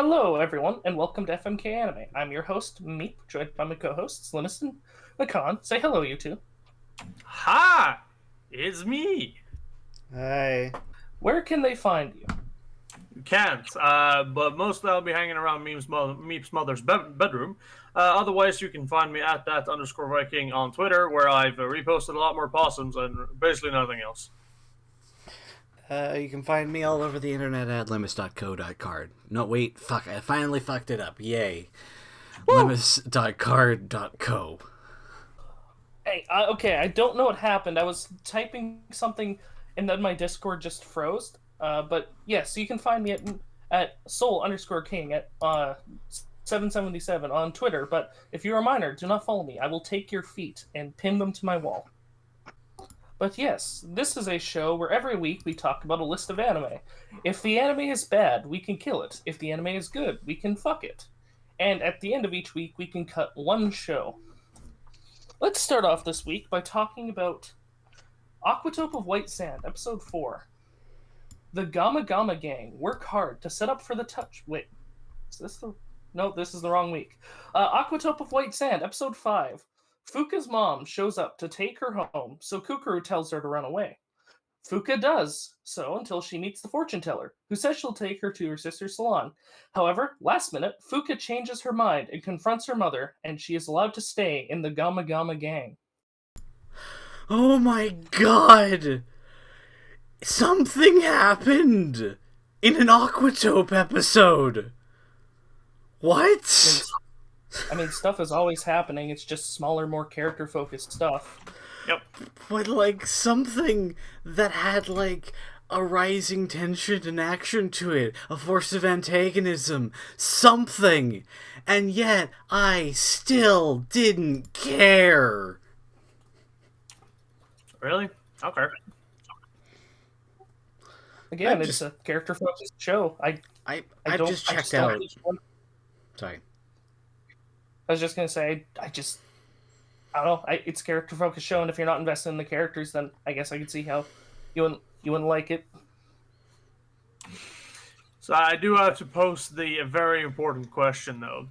Hello, everyone, and welcome to FMK Anime. I'm your host, Meep, joined by my co-hosts, Linus and Makan. Say hello, you two. Ha! It's me. Hi. Where can they find you? You can't, but mostly I'll be hanging around Meep's mother's bedroom. Otherwise, you can find me at that_Viking on Twitter, where I've reposted a lot more possums and basically nothing else. You can find me all over the internet at limus.co.card. No, wait, fuck, I finally fucked it up. Yay. limus.card.co. Hey, okay, I don't know what happened. I was typing something and then my Discord just froze. But yes, you can find me at soul_king at 777 on Twitter. But if you're a minor, do not follow me. I will take your feet and pin them to my wall. But yes, this is a show where every week we talk about a list of anime. If the anime is bad, we can kill it. If the anime is good, we can fuck it. And at the end of each week, we can cut one show. Let's start off this week by talking about Aquatope of White Sand, Episode 4. The Gamma Gamma Gang work hard to set up for the touch... Wait, is this the... No, this is the wrong week. Aquatope of White Sand, Episode 5. Fuka's mom shows up to take her home, so Kukuru tells her to run away. Fuka does so until she meets the fortune teller, who says she'll take her to her sister's salon. However, last minute, Fuka changes her mind and confronts her mother, and she is allowed to stay in the Gamma Gamma Gang. Oh my god! Something happened! In an Aquatope episode! What? I mean, stuff is always happening, it's just smaller, more character-focused stuff. Yep. But, like, something that had, like, a rising tension and action to it, a force of antagonism, something! And yet, I still didn't care! Really? Okay. Again, it's a character-focused show. I just checked out. Sorry. I was just gonna say, I don't know. It's a character-focused show, and if you're not invested in the characters, then I guess I could see how you wouldn't like it. So I do have to post the very important question, though.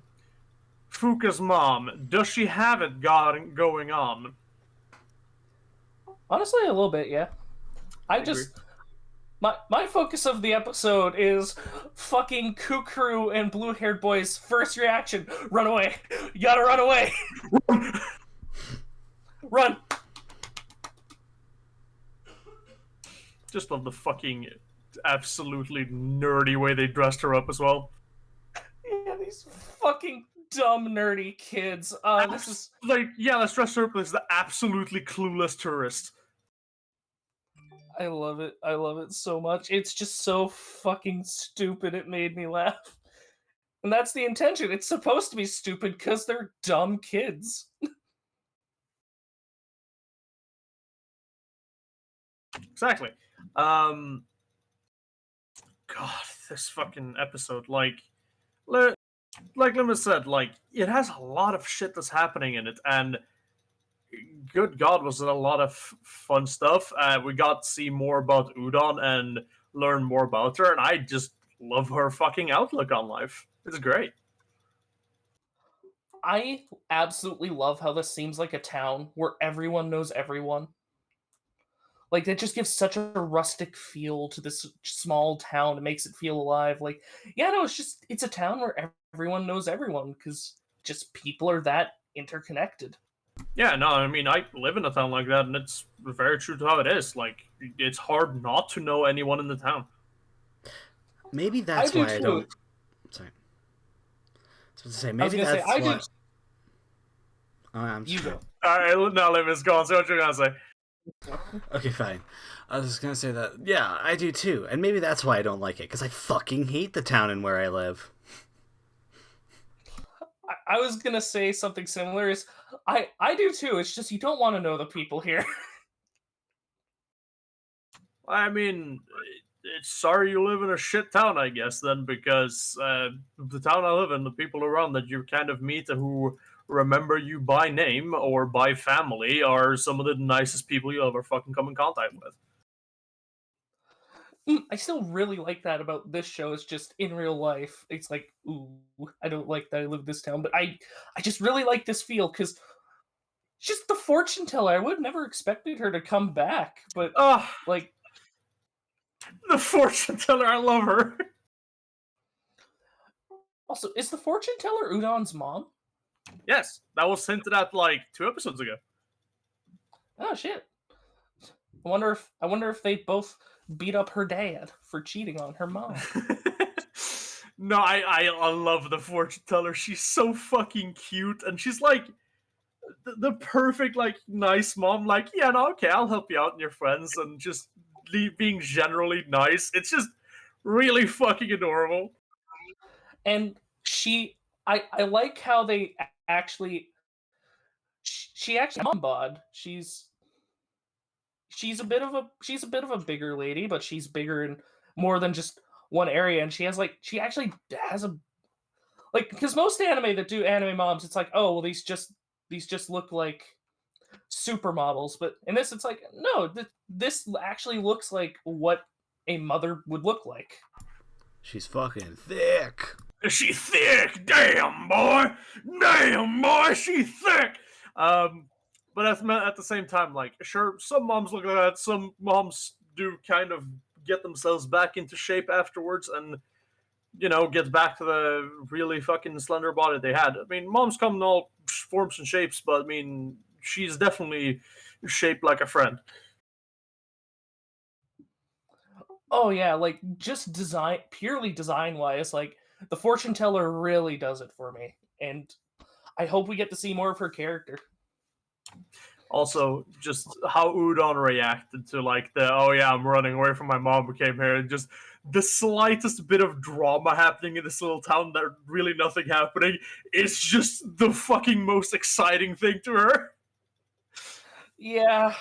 Fuka's mom, does she have it going on? Honestly, a little bit, yeah. I just... My focus of the episode is fucking Kukuru and blue-haired boy's first reaction. Run away. You gotta run away. Run. Just love the fucking absolutely nerdy way they dressed her up as well. Yeah, these fucking dumb nerdy kids. This is... Like, yeah, let's dress her up as the absolutely clueless tourist. I love it. I love it so much. It's just so fucking stupid. It made me laugh. And that's the intention. It's supposed to be stupid because they're dumb kids. Exactly. God, this fucking episode, like Limit said, like, it has a lot of shit that's happening in it, and good God, was it a lot of fun stuff. We got to see more about Udon and learn more about her, and I just love her fucking outlook on life. It's great. I absolutely love how this seems like a town where everyone knows everyone. Like, that just gives such a rustic feel to this small town. It makes it feel alive. Like, yeah, no, it's a town where everyone knows everyone, because just people are that interconnected. Yeah, no, I mean, I live in a town like that, and it's very true to how it is. Like, it's hard not to know anyone in the town. Maybe that's why I don't... Sorry. I was going to say, maybe that's why... I'm you go. Alright, now Limit's go on. Say what you're going to say. Okay, fine. I was just gonna say that, yeah, I do too. And maybe that's why I don't like it, because I fucking hate the town and where I live. I was gonna say something similar. I do too. It's just you don't want to know the people here. I mean, it's sorry you live in a shit town, I guess, then, because the town I live in, the people around that you kind of meet who remember you by name or by family are some of the nicest people you'll ever fucking come in contact with. I still really like that about this show. It's just in real life, it's like, ooh, I don't like that I live this town, but I just really like this feel because just the fortune teller. I would have never expected her to come back, but Ah, like, the fortune teller, I love her. also, is the fortune teller Udon's mom? Yes, that was hinted at like 2 episodes ago. Oh shit! I wonder if they both beat up her dad for cheating on her mom. No, I love the fortune teller. She's so fucking cute, and she's like the perfect like nice mom. Like, yeah, no, okay, I'll help you out and your friends, and just being generally nice. It's just really fucking adorable. And I like how they actually she actually mom bod. She's a bit of a bigger lady, but she's bigger in more than just one area, and she actually has a like because most anime that do anime moms, it's like, oh well, these just look like supermodels, but in this, it's like, no, this actually looks like what a mother would look like. She's fucking thick. She thick, damn boy, she thick. But at the same time, like, sure, some moms look like that. Some moms do kind of get themselves back into shape afterwards, and get back to the really fucking slender body they had. I mean, moms come in all forms and shapes, but I mean, she's definitely shaped like a friend. Oh yeah, like just purely design wise, like the fortune teller really does it for me, and I hope we get to see more of her character. Also, just how Udon reacted to like the oh yeah, I'm running away from my mom who came here, and just the slightest bit of drama happening in this little town that really nothing happening is just the fucking most exciting thing to her. Yeah,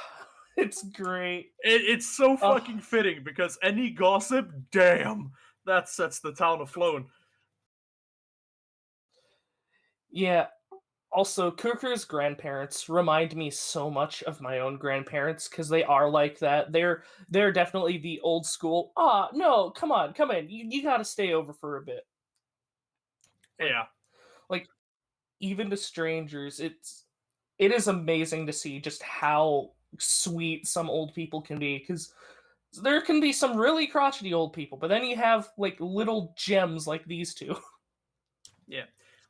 it's great. It's so Oh fucking fitting because any gossip, damn, that sets the town afloat. yeah. Also, Kukuru's grandparents remind me so much of my own grandparents because they are like that. They're definitely the old school. Ah, no, come on, come in. You got to stay over for a bit. Like Yeah. like even to strangers, it is amazing to see just how sweet some old people can be because there can be some really crotchety old people, but then you have like little gems like these two. Yeah.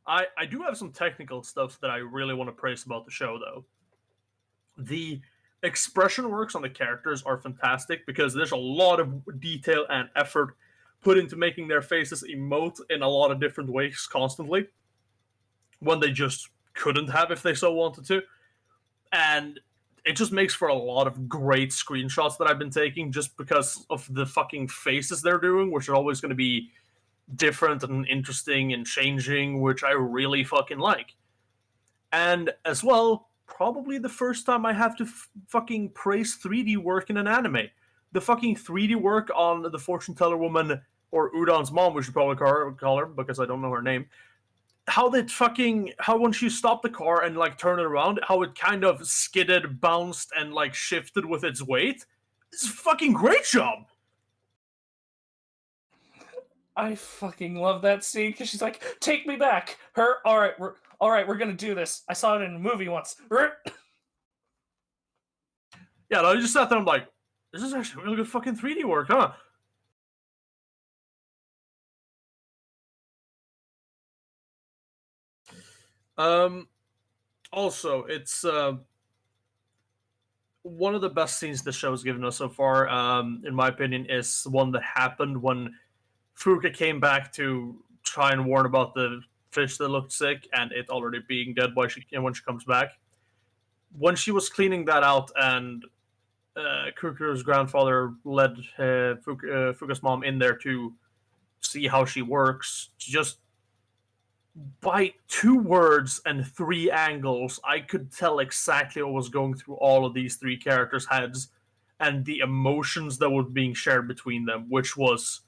I do have some technical stuff that I really want to praise about the show, though. The expression works on the characters are fantastic because there's a lot of detail and effort put into making their faces emote in a lot of different ways constantly when they just couldn't have if they so wanted to. And it just makes for a lot of great screenshots that I've been taking just because of the fucking faces they're doing, which are always going to be different and interesting and changing, which I really fucking like. And as well, probably the first time I have to fucking praise 3D work in an anime. The fucking 3D work on the fortune teller woman, or Udon's mom, we should probably call her because I don't know her name. How when she stopped the car and like turned it around, how it kind of skidded, bounced, and like shifted with its weight. It's a fucking great job. I fucking love that scene because she's like, "Take me back." Her, all right, we're gonna do this. I saw it in a movie once. Yeah, I just sat there. I'm like, this is actually really good fucking 3D work, huh? Um. Also, it's one of the best scenes the show's given us so far. In my opinion, is one that happened when Furuka came back to try and warn about the fish that looked sick and it already being dead when she comes back. When she was cleaning that out and Kukuru's grandfather led Fuka's mom in there to see how she works, just by 2 words and 3 angles, I could tell exactly what was going through all of these 3 characters' heads and the emotions that were being shared between them, which was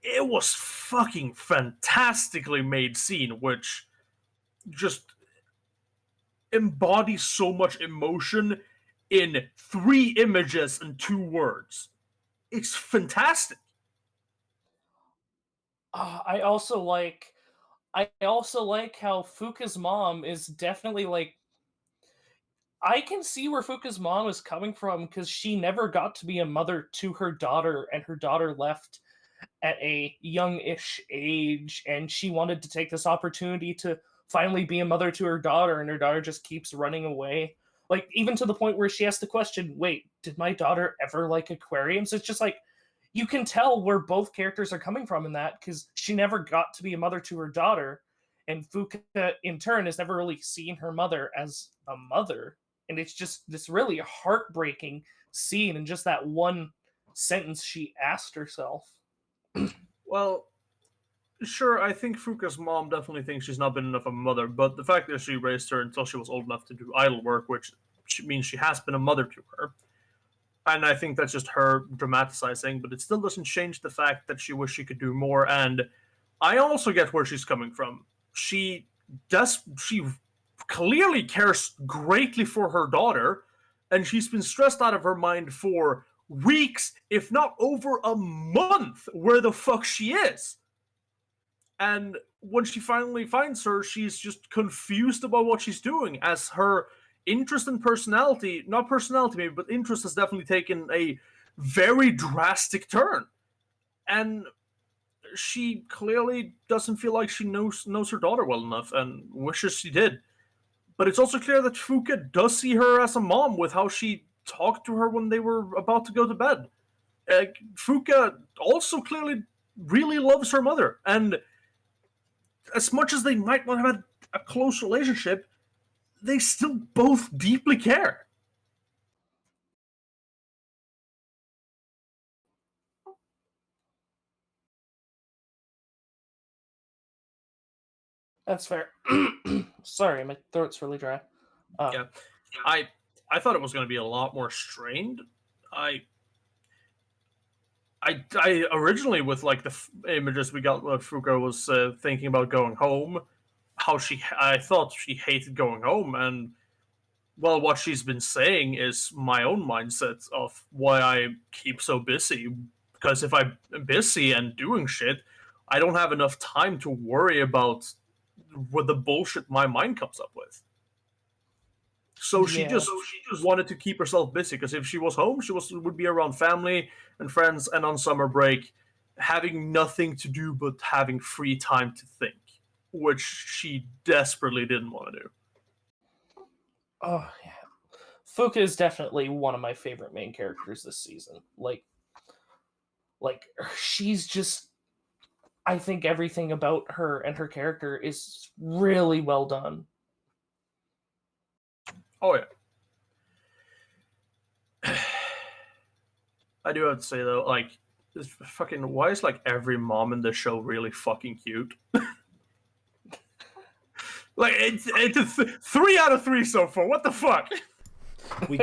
it was fucking fantastically made scene, which just embodies so much emotion in 3 images and 2 words. it's fantastic. I also like how Fuka's mom is definitely like, I can see where Fuka's mom is coming from because she never got to be a mother to her daughter, and her daughter left at a young-ish age, and she wanted to take this opportunity to finally be a mother to her daughter, and her daughter just keeps running away. Like, even to the point where she has to question, wait, did my daughter ever like aquariums? It's just like, you can tell where both characters are coming from in that, because she never got to be a mother to her daughter, and Fuka, in turn, has never really seen her mother as a mother. And it's just this really heartbreaking scene, and just that one sentence she asked herself. Well, sure, I think Fuka's mom definitely thinks she's not been enough of a mother, but the fact that she raised her until she was old enough to do idol work, which means she has been a mother to her, and I think that's just her dramatizing, but it still doesn't change the fact that she wished she could do more, and I also get where she's coming from. She clearly cares greatly for her daughter, and she's been stressed out of her mind for weeks, if not over a month, where the fuck she is. And when she finally finds her, she's just confused about what she's doing, as her interest and personality, not personality maybe, but interest has definitely taken a very drastic turn. And she clearly doesn't feel like she knows her daughter well enough and wishes she did. But it's also clear that Fuka does see her as a mom with how she talked to her when they were about to go to bed. Fuka also clearly really loves her mother, and as much as they might not have had a close relationship, they still both deeply care. That's fair. Sorry, my throat's really dry. Yeah, I thought it was going to be a lot more strained. I I originally, with like the images we got, Fuka was thinking about going home. I thought she hated going home, and well, what she's been saying is my own mindset of why I keep so busy. Because if I'm busy and doing shit, I don't have enough time to worry about what the bullshit my mind comes up with. So she Yeah. just wanted to keep herself busy, because if she was home, would be around family and friends and on summer break, having nothing to do but having free time to think, which she desperately didn't want to do. Oh yeah. Fuka is definitely one of my favorite main characters this season. Like she's just, I think everything about her and her character is really well done. Oh yeah. I do have to say though, like, fucking, why is like every mom in the show really fucking cute? Like, it's 3 out of 3 so far. What the fuck? We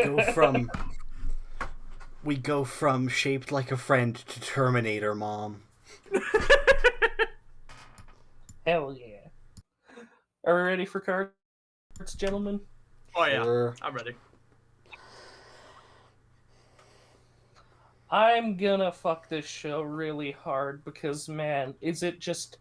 go from shaped like a friend to Terminator mom. Hell yeah. Are we ready for cards, gentlemen? Oh yeah, Sure. I'm ready. I'm gonna fuck this show really hard because, man, is it just,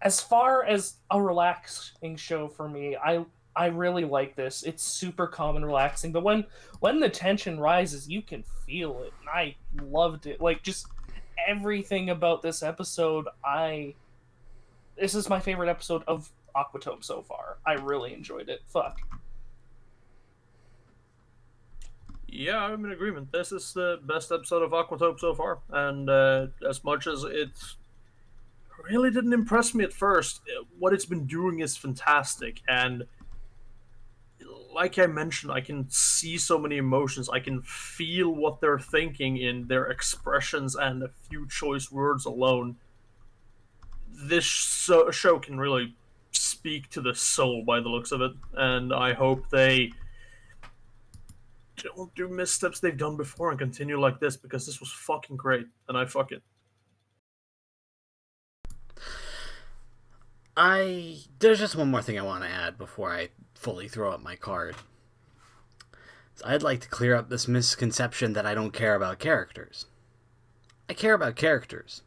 as far as a relaxing show for me, I really like this. It's super calm and relaxing, but when the tension rises, you can feel it. And I loved it. Like, just everything about this episode, this is my favorite episode of Aquatope so far. I really enjoyed it. Fuck. Yeah, I'm in agreement. This is the best episode of Aquatope so far, and as much as it really didn't impress me at first, what it's been doing is fantastic. And like I mentioned, I can see so many emotions. I can feel what they're thinking in their expressions and a few choice words alone. This show can really speak to the soul by the looks of it, and I hope they don't do missteps they've done before and continue like this, because this was fucking great, and I fuck it. There's just one more thing I want to add before I fully throw up my card. So I'd like to clear up this misconception that I don't care about characters. I care about characters.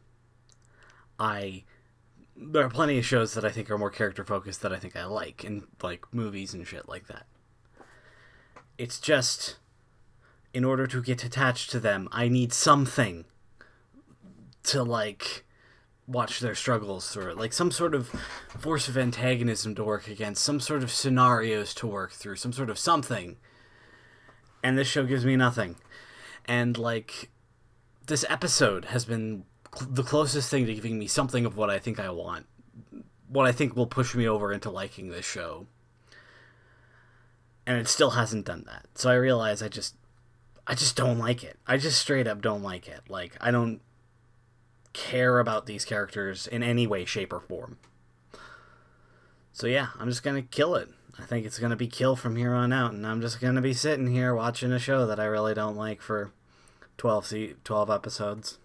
There are plenty of shows that I think are more character focused that I think I like, and like movies and shit like that. It's just, in order to get attached to them, I need something to like watch their struggles through it, like some sort of force of antagonism to work against, some sort of scenarios to work through, some sort of something. And this show gives me nothing. And like, this episode has been the closest thing to giving me something of what I think I want, what I think will push me over into liking this show. And it still hasn't done that. So I realize I just don't like it. I just straight up don't like it. Like, I don't care about these characters in any way, shape, or form. So yeah, I'm just gonna kill it. I think it's gonna be kill from here on out, and I'm just gonna be sitting here watching a show that I really don't like for 12 episodes.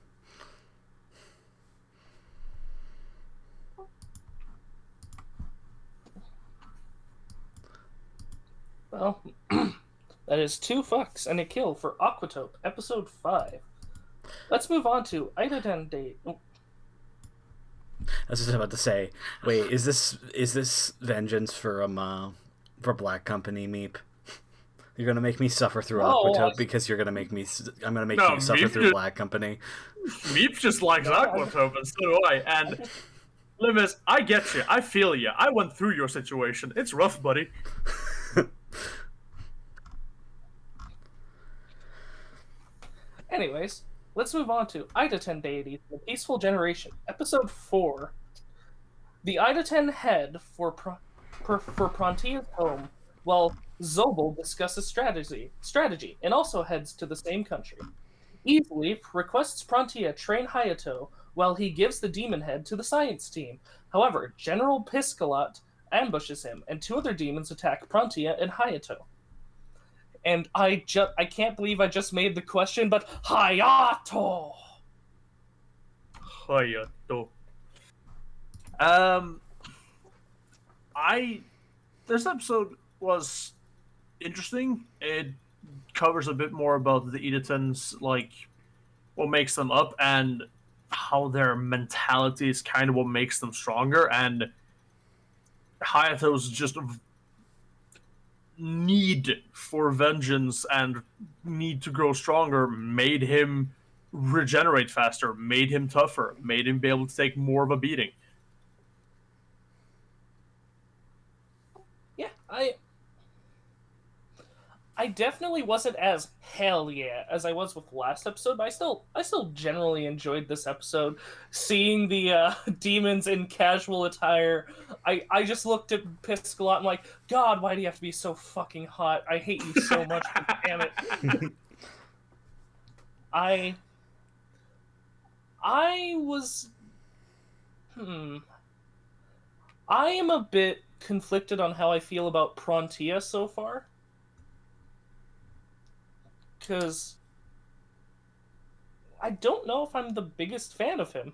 Well, that is 2 fucks and a kill for Aquatope, episode 5. Let's move on to Itaden Date. I was just about to say, wait, is this vengeance for Black Company, Meep? You're gonna make me suffer through Aquatope because I'm gonna make you suffer through Black Company. Meep just likes Aquatope, and so do I. And Livis, I get you. I feel you. I went through your situation. It's rough, buddy. Anyways, let's move on to Itaden Deities, The Peaceful Generation, episode 4. The Itaden head for Prontia's home, while Zobel discusses strategy and also heads to the same country. Easily requests Prontia train Hayato while he gives the demon head to the science team. However, General Piscalat ambushes him, and 2 other demons attack Prontia and Hayato. And I can't believe I just made the question, but Hayato! Hayato. This episode was interesting. It covers a bit more about the Iditans, like what makes them up and how their mentality is kind of what makes them stronger, and Hayato's just need for vengeance and need to grow stronger made him regenerate faster, made him tougher, made him be able to take more of a beating. Yeah, I definitely wasn't as hell yeah as I was with the last episode, but I still generally enjoyed this episode. Seeing the demons in casual attire, I just looked at Piscalat and like, God, why do you have to be so fucking hot? I hate you so much, damn it. I was I am a bit conflicted on how I feel about Prontia so far. Because I don't know if I'm the biggest fan of him.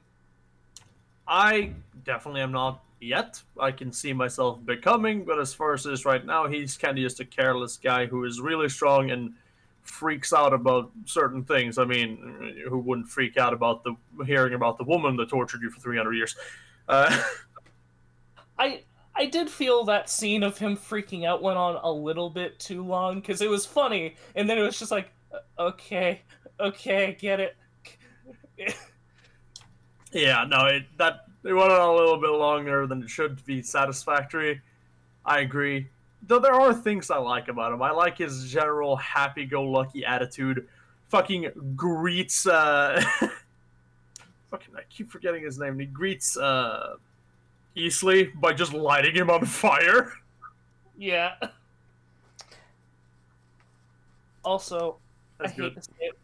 I definitely am not yet. I can see myself becoming, but as far as it is right now, he's kind of just a careless guy who is really strong and freaks out about certain things. I mean, who wouldn't freak out about hearing about the woman that tortured you for 300 years? I did feel that scene of him freaking out went on a little bit too long, because it was funny, and then it was just like, okay, I get it. Yeah, no, it went on a little bit longer than it should be satisfactory. I agree. Though there are things I like about him. I like his general happy-go-lucky attitude. Fucking greets, fucking, I keep forgetting his name. He greets, Easley by just lighting him on fire. Yeah. Also, That's good. hate to say it.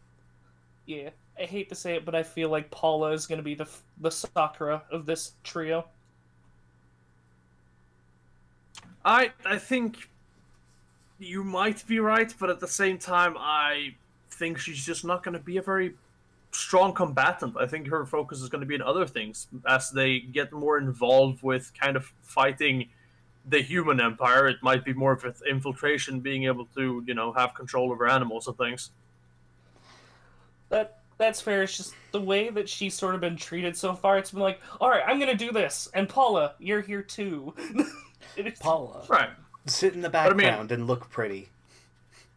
Yeah, I hate to say it, but I feel like Paula is going to be the Sakura of this trio. I think you might be right, but at the same time, I think she's just not going to be a very strong combatant. I think her focus is going to be in other things as they get more involved with kind of fighting the human empire. It might be more of an infiltration, being able to, have control over animals and things. That's fair. It's just the way that she's sort of been treated so far. It's been like, all right, I'm gonna do this, and Paula, you're here too. Paula, Right. sit in the But I mean, background and look pretty.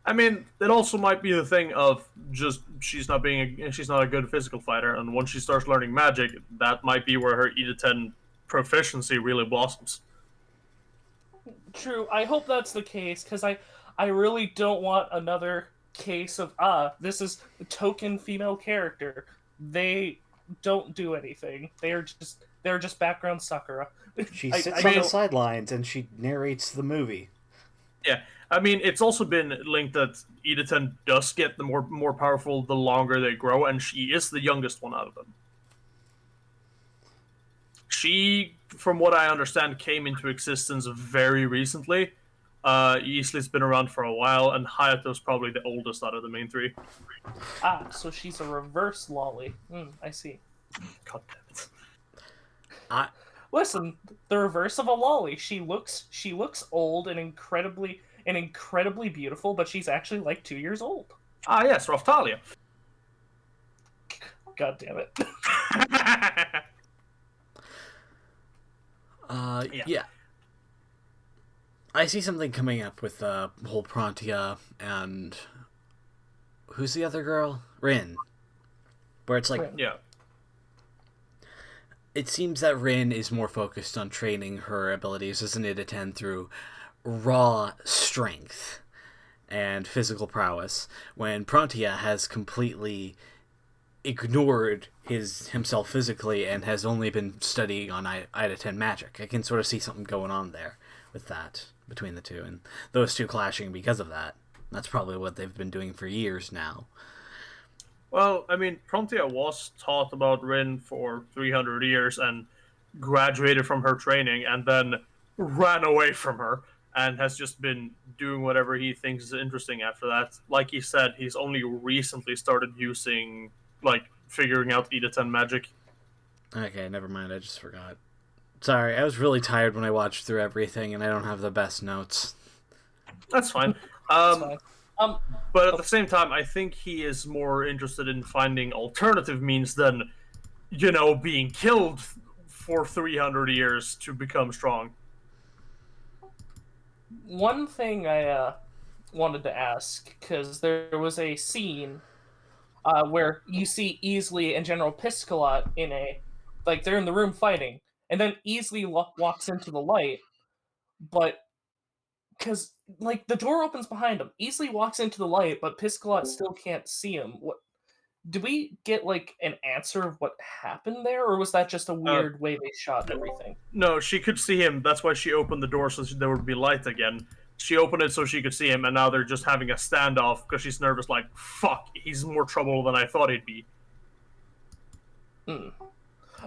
it also might be the thing of just she's not a good physical fighter, and once she starts learning magic, that might be where her Itaden proficiency really blossoms. True. I hope that's the case because I really don't want another case of this is a token female character. They don't do anything. They're just background Sakura. She sits on the sidelines and she narrates the movie. Yeah, it's also been linked that Itaden does get the more powerful the longer they grow, and she is the youngest one out of them. She, from what I understand, came into existence very recently. Eastley's been around for a while, and Hayato's probably the oldest out of the main three. So she's a reverse lolly. I see. God damn it. Listen, the reverse of a lolly. She looks old and incredibly beautiful, but she's actually like 2 years old. Ah, yes, Raftalia. God damn it. Yeah. I see something coming up with whole Prontia and who's the other girl? Rin. Where it's like Rin. Yeah. It seems that Rin is more focused on training her abilities as an Itaden through raw strength and physical prowess, when Prontia has completely ignored himself physically and has only been studying on Itaden magic. I can sort of see something going on there with that between the two, and those two clashing because of that. That's probably what they've been doing for years now. Well, Prontia was taught about Rin for 300 years and graduated from her training and then ran away from her and has just been doing whatever he thinks is interesting after that. Like he said, he's only recently started using, figuring out Itaden magic. Okay, never mind, I just forgot. Sorry, I was really tired when I watched through everything and I don't have the best notes. That's fine. That's fine. But at the same time, I think he is more interested in finding alternative means than, being killed for 300 years to become strong. One thing I wanted to ask, because there was a scene where you see Easley and General Piscolot they're in the room fighting, and then Easley walks into the light, but because the door opens behind him, Easley walks into the light, but Piscolot still can't see him. What? Do we get an answer of what happened there, or was that just a weird way they shot everything? No, she could see him. That's why she opened the door so there would be light again. She opened it so she could see him, and now they're just having a standoff because she's nervous. Like, fuck, he's more trouble than I thought he'd be.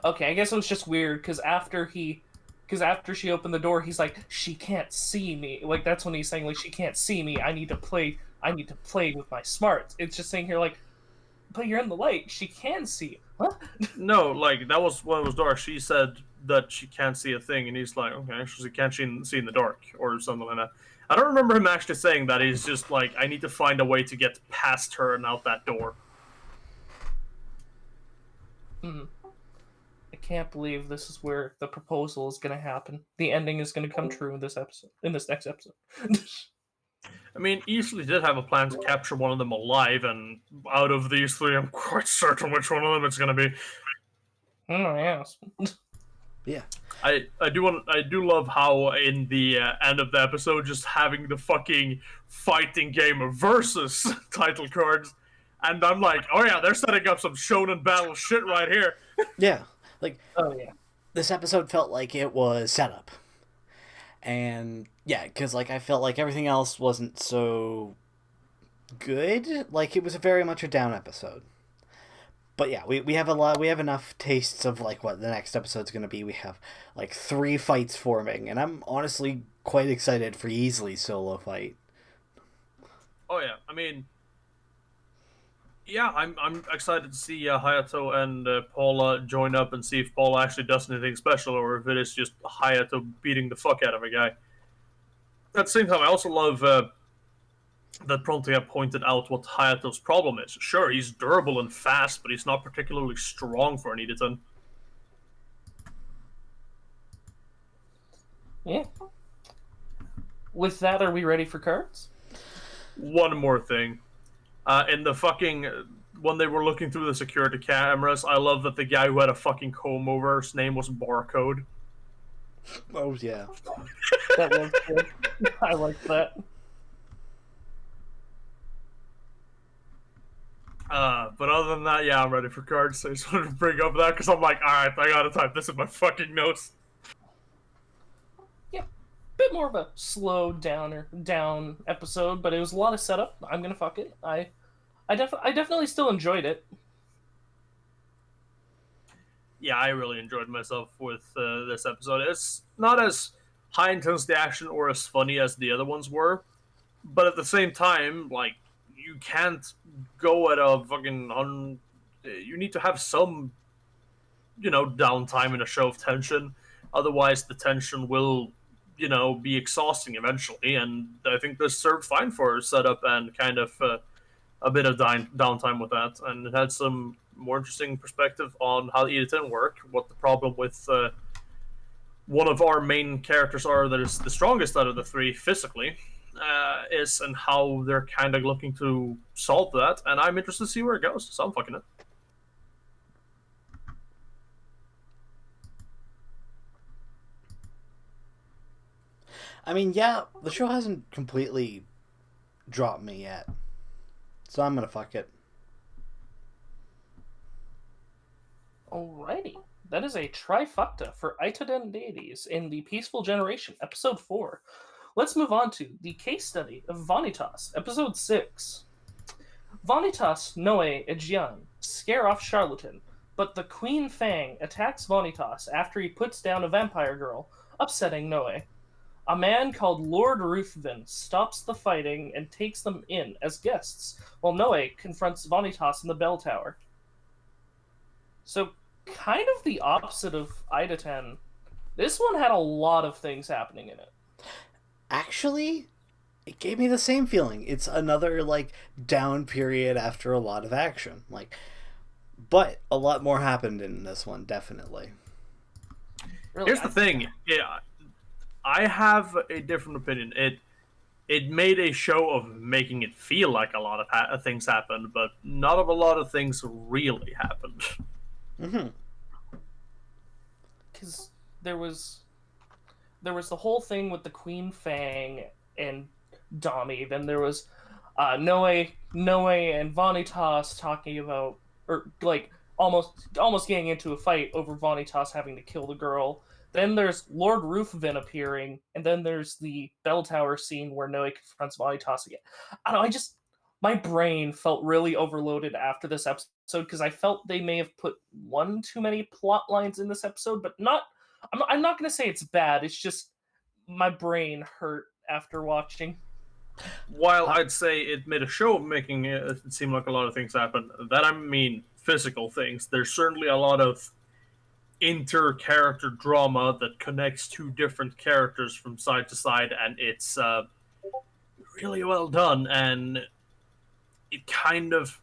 Okay, I guess it was just weird because after she opened the door, he's like, she can't see me. That's when he's saying she can't see me. I need to play with my smarts. It's just saying here but you're in the light. She can see you. Huh? No, that was when it was dark. She said that she can't see a thing, and he's like, okay, she can't see in the dark, or something like that. I don't remember him actually saying that. He's just like, I need to find a way to get past her and out that door. I can't believe this is where the proposal is going to happen. The ending is going to come true in this next episode. Easily did have a plan to capture one of them alive, and out of these three, I'm quite certain which one of them it's going to be. Oh, yes. Yeah. I do love how in the end of the episode, just having the fucking fighting game versus title cards, and I'm like, oh yeah, they're setting up some shonen battle shit right here. Yeah. Oh yeah. This episode felt like it was set up. And yeah, because I felt like everything else wasn't so good. It was very much a down episode. But yeah, we have enough tastes of what the next episode's going to be. We have 3 fights forming, and I'm honestly quite excited for Easley's solo fight. Oh yeah, I'm excited to see Hayato and Paula join up and see if Paula actually does anything special, or if it is just Hayato beating the fuck out of a guy. At the same time, I also love that promptly have pointed out what Hayato's problem is. Sure, he's durable and fast, but he's not particularly strong for an Itaden. Yeah. With that, are we ready for cards? One more thing. In the fucking... when they were looking through the security cameras, I love that the guy who had a fucking comb over, his name was Barcode. Oh, yeah. That was good. I like that. But other than that, yeah, I'm ready for cards. So I just wanted to bring up that because I'm like, alright, I gotta type this in my fucking notes. Yeah, bit more of a slow down episode, but it was a lot of setup. I'm gonna fuck it. I definitely still enjoyed it. Yeah, I really enjoyed myself with this episode. It's not as high intensity action or as funny as the other ones were, but at the same time, like, you can't go at a fucking you need to have some, downtime in a show of tension. Otherwise, the tension will, be exhausting eventually. And I think this served fine for setup and kind of a bit of downtime with that. And it had some more interesting perspective on how Itaden work, what the problem with one of our main characters are that is the strongest out of the three physically is, and how they're kind of looking to solve that. And I'm interested to see where it goes, so I'm fucking it. I mean, yeah, the show hasn't completely dropped me yet, so I'm gonna fuck it. Alrighty. That is a trifecta for Itaden Deities in the Peaceful Generation, Episode 4. Let's move on to the case study of Vanitas, Episode 6. Vanitas, Noe, and Jian scare off Charlatan, but the Queen Fang attacks Vanitas after he puts down a vampire girl, upsetting Noe. A man called Lord Ruthven stops the fighting and takes them in as guests, while Noe confronts Vanitas in the bell tower. So, kind of the opposite of Itaden. This one had a lot of things happening in it. Actually, it gave me the same feeling. It's another, like, down period after a lot of action. But a lot more happened in this one, definitely. Really, Here's the thing. Yeah, I have a different opinion. It made a show of making it feel like a lot of things happened, but not of a lot of things really happened. Mm-hmm. Because there was the whole thing with the Queen Fang and Dami. Then there was Noe and Vanitas talking about, or like almost getting into a fight over Vanitas having to kill the girl. Then there's Lord Ruthven appearing, and then there's the bell tower scene where Noe confronts Vanitas again. I don't know, my brain felt really overloaded after this episode because I felt they may have put one too many plot lines in this episode, but not. I'm not going to say it's bad. It's just my brain hurt after watching. While I'd say it made a show of making it seem like a lot of things happen, that I mean physical things. There's certainly a lot of inter-character drama that connects two different characters from side to side, and it's really well done, and it kind of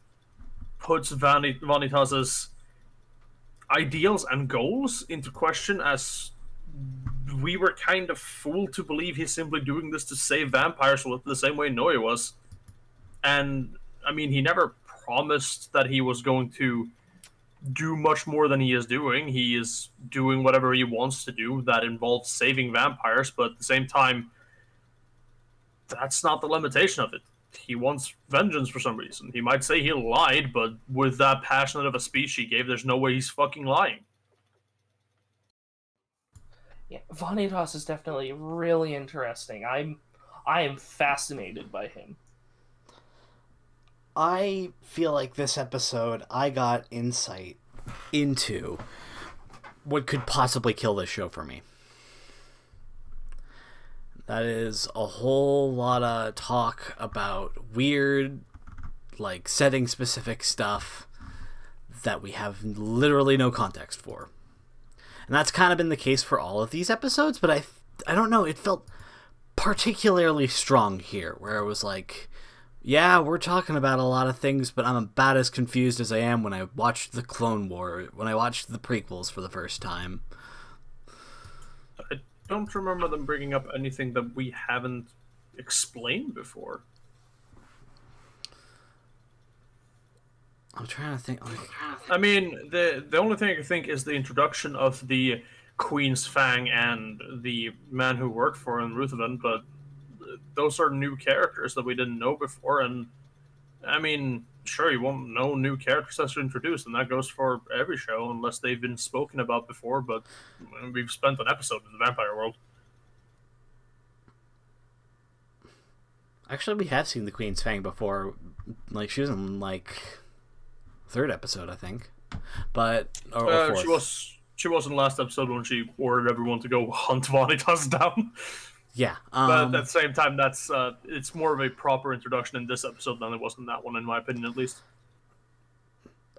puts Vanitas's ideals and goals into question, as we were kind of fooled to believe he's simply doing this to save vampires the same way Noe was. And, I mean, he never promised that he was going to do much more than he is doing. He is doing whatever he wants to do that involves saving vampires, but at the same time, that's not the limitation of it. He wants vengeance for some reason. He might say he lied, but with that passionate of a speech he gave, there's no way he's fucking lying. Yeah, Vanitas is definitely really interesting. I am fascinated by him. I feel like this episode, I got insight into what could possibly kill this show for me. That is a whole lot of talk about weird, like, setting-specific stuff that we have literally no context for. And that's kind of been the case for all of these episodes, but I don't know, it felt particularly strong here, where it was like, Yeah, we're talking about a lot of things, but I'm about as confused as I am when I watched the Clone War, when I watched the prequels for the first time. I don't remember them bringing up anything that we haven't explained before. I'm trying to think. I mean, the only thing I can think is the introduction of the Queen's Fang and the man who worked for him, Rutherford, but those are new characters that we didn't know before, and I mean, sure, you won't know new characters as they're introduced, and that goes for every show unless they've been spoken about before, but we've spent an episode in the vampire world. Actually, we have seen the Queen's Fang before. Like, she was in, like, third episode, I think. But, or fourth. She was in the last episode when she ordered everyone to go hunt Vanitas down. Yeah. But at the same time, that's it's more of a proper introduction in this episode than it was in that one, in my opinion, at least.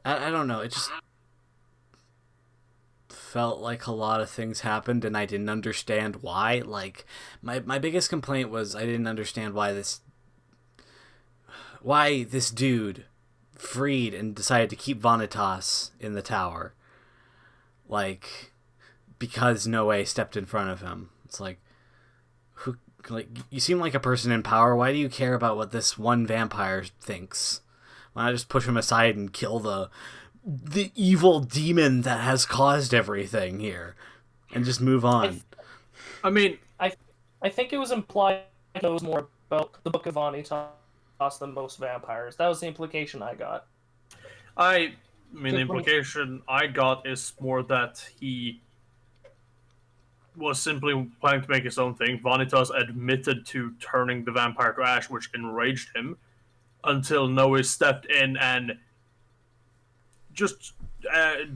I don't know. It just felt like a lot of things happened, and I didn't understand why. Like, my biggest complaint was I didn't understand why this dude freed and decided to keep Vanitas in the tower. Like, because Noe stepped in front of him. It's like, who? Like, you seem like a person in power. Why do you care about what this one vampire thinks? Why not just push him aside and kill the evil demon that has caused everything here, and just move on? I mean, I think it was implied he knows more about the Book of Vanitas than most vampires. That was the implication I got. I mean, the implication I got is more that he was simply planning to make his own thing. Vanitas admitted to turning the vampire to ash, which enraged him, until Noe stepped in and just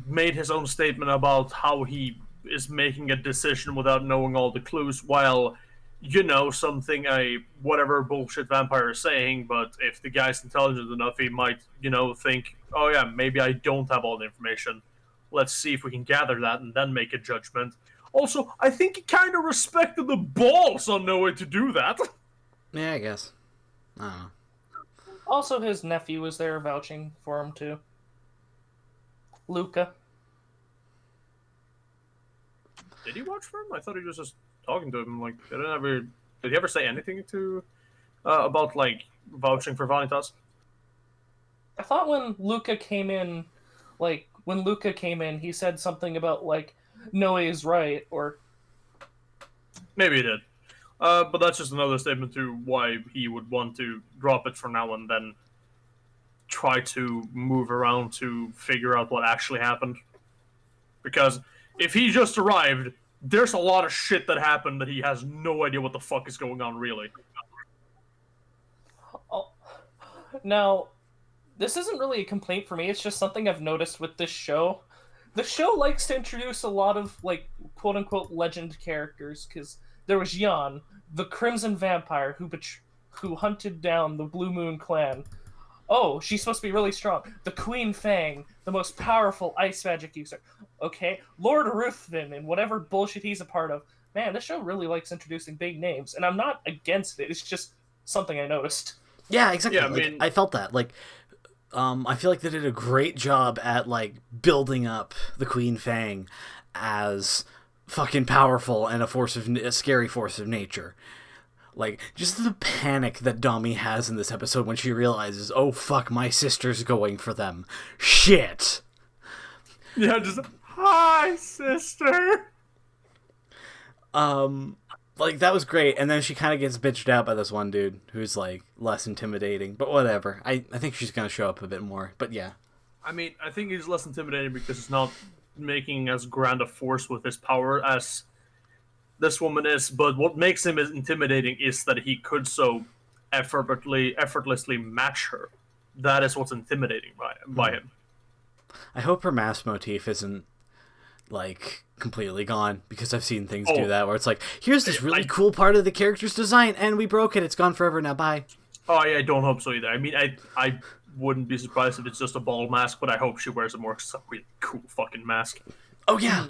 made his own statement about how he is making a decision without knowing all the clues, while, you know, something whatever bullshit vampire is saying, but if the guy's intelligent enough, he might, you know, think, oh yeah, maybe I don't have all the information. Let's see if we can gather that and then make a judgment. Also, I think he kind of respected the balls on Noe to do that. Yeah, I guess. I don't know. Also, his nephew was there vouching for him too. Luca. Did he watch for him? I thought he was just talking to him. Like, did he ever say anything to about like vouching for Vanitas? I thought when Luca came in, he said something about like Noe is right, or maybe he did. But that's just another statement to why he would want to drop it for now and then try to move around to figure out what actually happened. Because if he just arrived, there's a lot of shit that happened that he has no idea what the fuck is going on, really. Oh. Now, this isn't really a complaint for me, it's just something I've noticed with this show. The show likes to introduce a lot of, like, quote-unquote legend characters, because there was Jan, the Crimson Vampire, who hunted down the Blue Moon Clan. Oh, she's supposed to be really strong. The Queen Fang, the most powerful ice magic user. Okay, Lord Ruthven and whatever bullshit he's a part of. Man, this show really likes introducing big names, and I'm not against it. It's just something I noticed. Yeah, exactly. Yeah, I felt that. Like, I feel like they did a great job at, like, building up the Queen Fang as fucking powerful and a scary force of nature. Like, just the panic that Dami has in this episode when she realizes, oh fuck, my sister's going for them. Shit! Yeah, just, hi, sister! Like, that was great, and then she kind of gets bitched out by this one dude who's, like, less intimidating, but whatever. I think she's gonna show up a bit more, but yeah. I mean, I think he's less intimidating because he's not making as grand a force with his power as this woman is, but what makes him intimidating is that he could so effortlessly match her. That is what's intimidating by him. I hope her mask motif isn't, like, completely gone, because I've seen things do that, where it's like, here's this really cool part of the character's design, and we broke it, it's gone forever now, bye. Oh, yeah, I don't hope so either. I mean, I wouldn't be surprised if it's just a ball mask, but I hope she wears a more really cool fucking mask. Oh, yeah!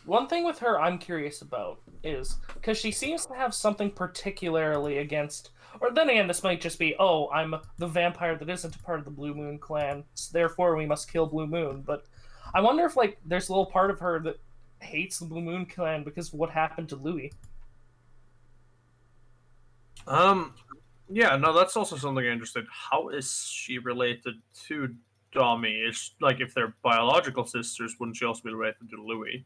one thing with her I'm curious about is because she seems to have something particularly against, or then again, this might just be, oh, I'm the vampire that isn't a part of the Blue Moon clan, so therefore we must kill Blue Moon. But I wonder if like there's a little part of her that hates the Blue Moon clan because of what happened to Louis. Yeah, no, that's also something I'm interested. How is she related to Domi? Is like if they're biological sisters, wouldn't she also be related to Louis?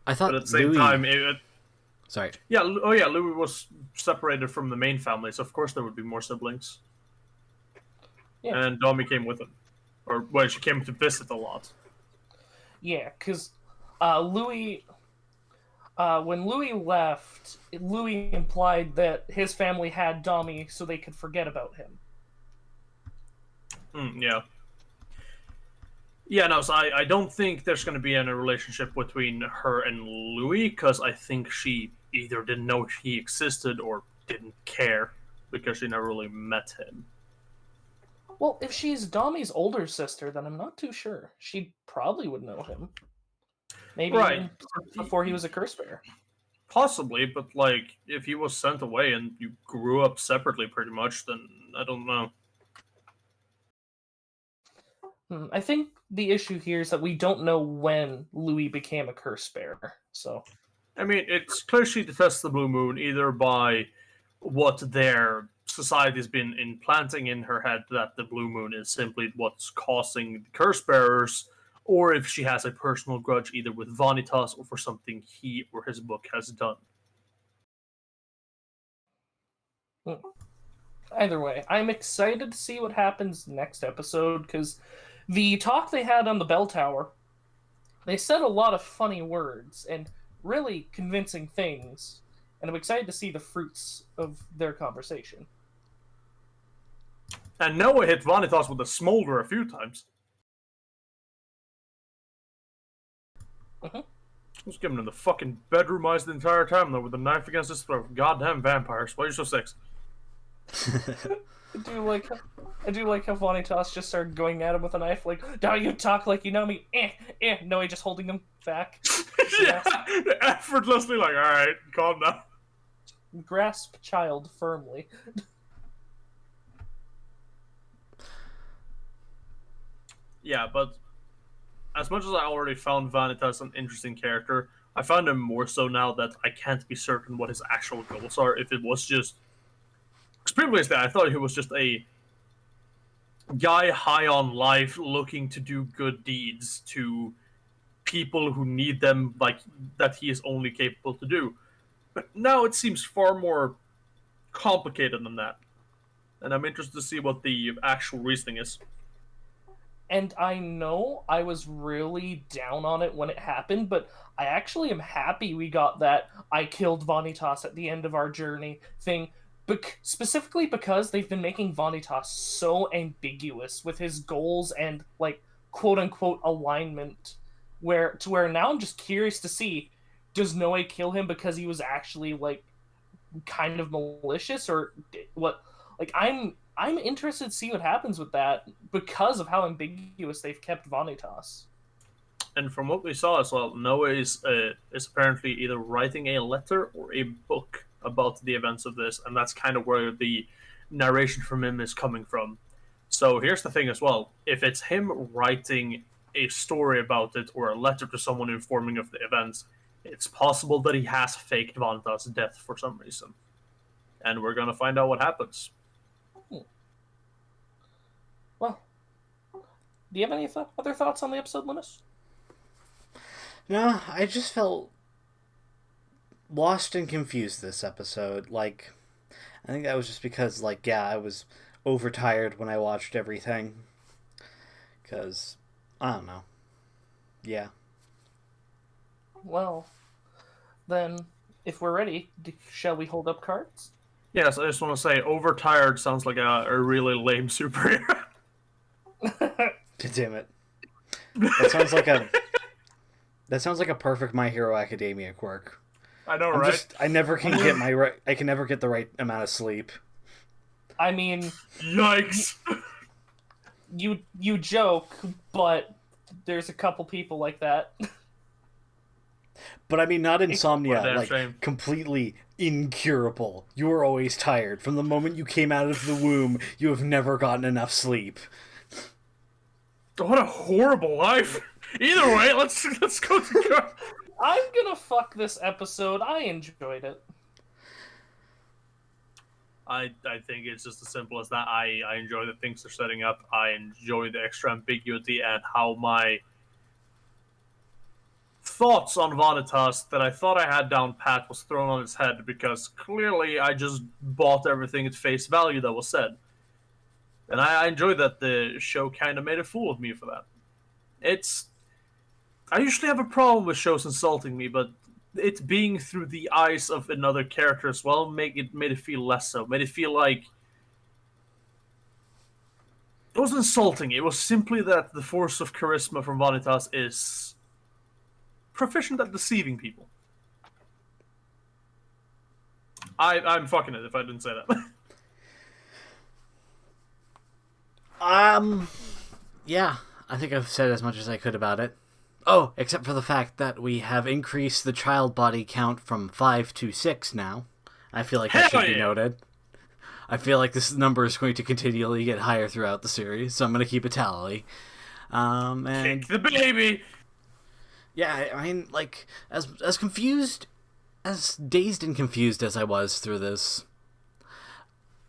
I But thought at the same Louis. time, Sorry. yeah, oh yeah, Louis was separated from the main family, so of course there would be more siblings. Yeah. And Domi came with him, or well, she came to visit a lot. Yeah, because Louis, when Louis left, Louis implied that his family had Dami so they could forget about him. Yeah. Yeah, no, so I don't think there's going to be any relationship between her and Louis, because I think she either didn't know he existed or didn't care, because she never really met him. Well, if she's Dami's older sister, then I'm not too sure. She probably would know him. Maybe Right. even before he was a curse bearer. Possibly, but like, if he was sent away and you grew up separately pretty much, then I don't know. I think the issue here is that we don't know when Louis became a curse bearer. So, I mean, it's clear she detests the Blue Moon either by what their society's been implanting in her head that the Blue Moon is simply what's causing the curse bearers, or if she has a personal grudge either with Vanitas or for something he or his book has done. either way, I'm excited to see what happens next episode because the talk they had on the bell tower, they said a lot of funny words and really convincing things, and I'm excited to see the fruits of their conversation. And Noah hit Vanitas with a smolder a few times. Mm-hmm. I was giving him the fucking bedroom eyes the entire time, though, with a knife against his throat. Goddamn vampires. Why are you so sexy? I do like how Vanitas just started going at him with a knife, like, now you talk like you know me, no, he just holding him back. Yeah, effortlessly like, alright, calm down. Grasp child firmly. Yeah, but as much as I already found Vanitas an interesting character, I found him more so now that I can't be certain what his actual goals are. If it was just... Because previously I thought he was just a guy high on life looking to do good deeds to people who need them, like that he is only capable to do. But now it seems far more complicated than that. And I'm interested to see what the actual reasoning is. And I know I was really down on it when it happened, but I actually am happy we got that I killed Vanitas at the end of our journey thing. Specifically because they've been making Vanitas so ambiguous with his goals and, like, quote-unquote alignment, where now I'm just curious to see, does Noe kill him because he was actually, like, kind of malicious, or what? Like, I'm interested to see what happens with that because of how ambiguous they've kept Vanitas. And from what we saw as well, Noah is apparently either writing a letter or a book about the events of this, and that's kind of where the narration from him is coming from. So here's the thing as well. If it's him writing a story about it or a letter to someone informing of the events, it's possible that he has faked Vanitas' death for some reason. And we're going to find out what happens. Well, do you have any other thoughts on the episode, Linus? No, I just felt lost and confused this episode. Like, I think that was just because, like, yeah, I was overtired when I watched everything. Because, I don't know. Yeah. Well, then, if we're ready, shall we hold up cards? Yes, I just want to say, overtired sounds like a really lame superhero. Damn it. That sounds like a... That sounds like a perfect My Hero Academia quirk. I know, right? I never can get I can never get the right amount of sleep. I mean, yikes! You joke, but there's a couple people like that. But I mean, not What a insomnia, damn like shame. completely incurable. You are always tired. From the moment you came out of the womb, you have never gotten enough sleep. What a horrible life. Either way, let's go to. I'm gonna fuck this episode. I enjoyed it. I think it's just as simple as that. I enjoy the things they're setting up. I enjoy the extra ambiguity and how my thoughts on Vanitas that I thought I had down pat was thrown on its head because clearly I just bought everything at face value that was said. And I enjoy that the show kind of made a fool of me for that. I usually have a problem with shows insulting me, but it being through the eyes of another character as well made it feel less so. Made it feel like it wasn't insulting. It was simply that the force of charisma from Vanitas is proficient at deceiving people. I'm fucking it if I didn't say that. Yeah, I think I've said as much as I could about it. Oh, except for the fact that we have increased the child body count from 5 to 6 now. I feel like that should be noted. I feel like this number is going to continually get higher throughout the series, so I'm going to keep a tally. And Kick the baby! yeah, I mean, like, as confused, as dazed and confused as I was through this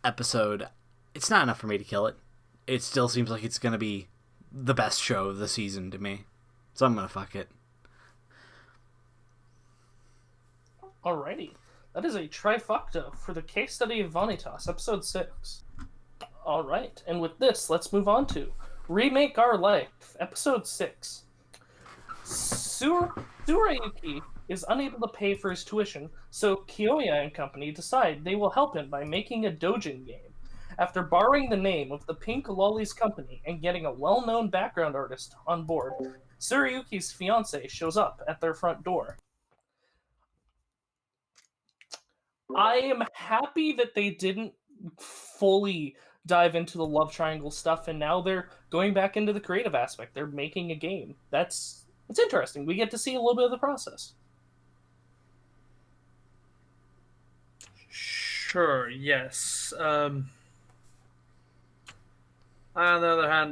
episode, it's not enough for me to kill it. It still seems like it's going to be the best show of the season to me. So I'm going to fuck it. Alrighty. That is a trifecta for the case study of Vanitas, episode 6. Alright, and with this, let's move on to Remake Our Life, episode 6. Tsurayuki is unable to pay for his tuition, so Kiyoya and company decide they will help him by making a doujin game. After borrowing the name of the Pink Lollies company and getting a well-known background artist on board, Tsurayuki's fiancé shows up at their front door. I am happy that they didn't fully dive into the love triangle stuff, and now they're going back into the creative aspect. They're making a game. It's interesting. We get to see a little bit of the process. Sure, yes. On the other hand,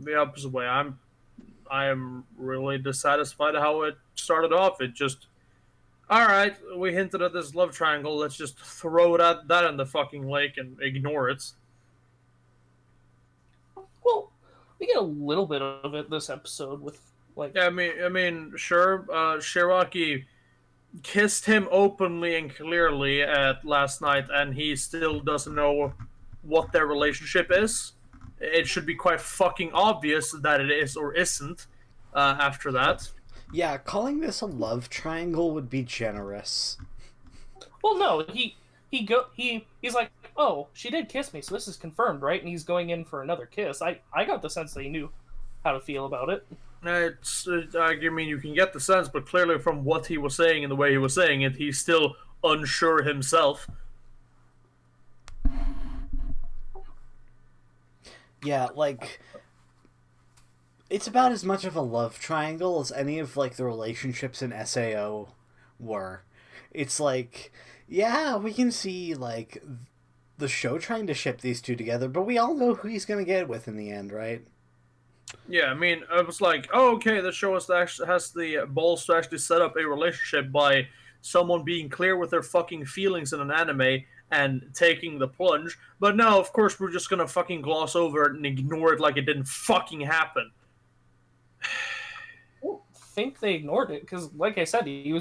the opposite way. I am really dissatisfied how it started off. It just, all right, we hinted at this love triangle. Let's just throw that in the fucking lake and ignore it. Well, we get a little bit of it this episode with like. Yeah, I mean, sure. Shiraki kissed him openly and clearly at last night, and he still doesn't know what their relationship is. It should be quite fucking obvious that it is or isn't after that. Yeah, calling this a love triangle would be generous. Well, no, he's like, oh, she did kiss me, so this is confirmed, right? And he's going in for another kiss. I got the sense that he knew how to feel about it. I mean, you can get the sense, but clearly from what he was saying and the way he was saying it, he's still unsure himself. Yeah, like, it's about as much of a love triangle as any of, like, the relationships in SAO were. It's like, yeah, we can see, like, the show trying to ship these two together, but we all know who he's gonna get with in the end, right? Yeah, I mean, I was like, oh, okay, the show has the balls to actually set up a relationship by someone being clear with their fucking feelings in an anime and taking the plunge. But no, of course, we're just gonna fucking gloss over it and ignore it like it didn't fucking happen. I don't think they ignored it because, like I said, they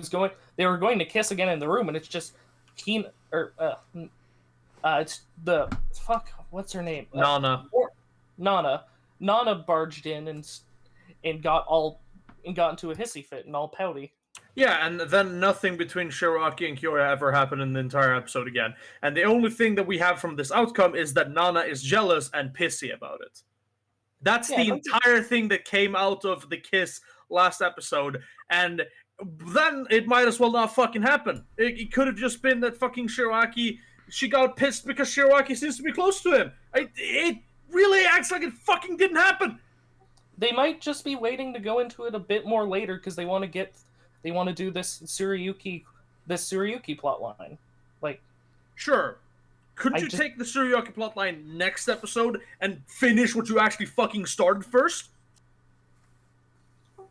were going to kiss again in the room, and it's just it's the what's her name? Nana. Nana barged in and got into a hissy fit and all pouty. Yeah, and then nothing between Shiraki and Kyoya ever happened in the entire episode again. And the only thing that we have from this outcome is that Nana is jealous and pissy about it. That's the entire thing that came out of the kiss last episode, and then it might as well not fucking happen. It could have just been that fucking Shiraki, she got pissed because Shiraki seems to be close to him. It really acts like it fucking didn't happen. They might just be waiting to go into it a bit more later because they want to get they want to do this Tsurayuki plot line. Like, Sure. Couldn't I you just take the Tsurayuki plotline next episode and finish what you actually fucking started first?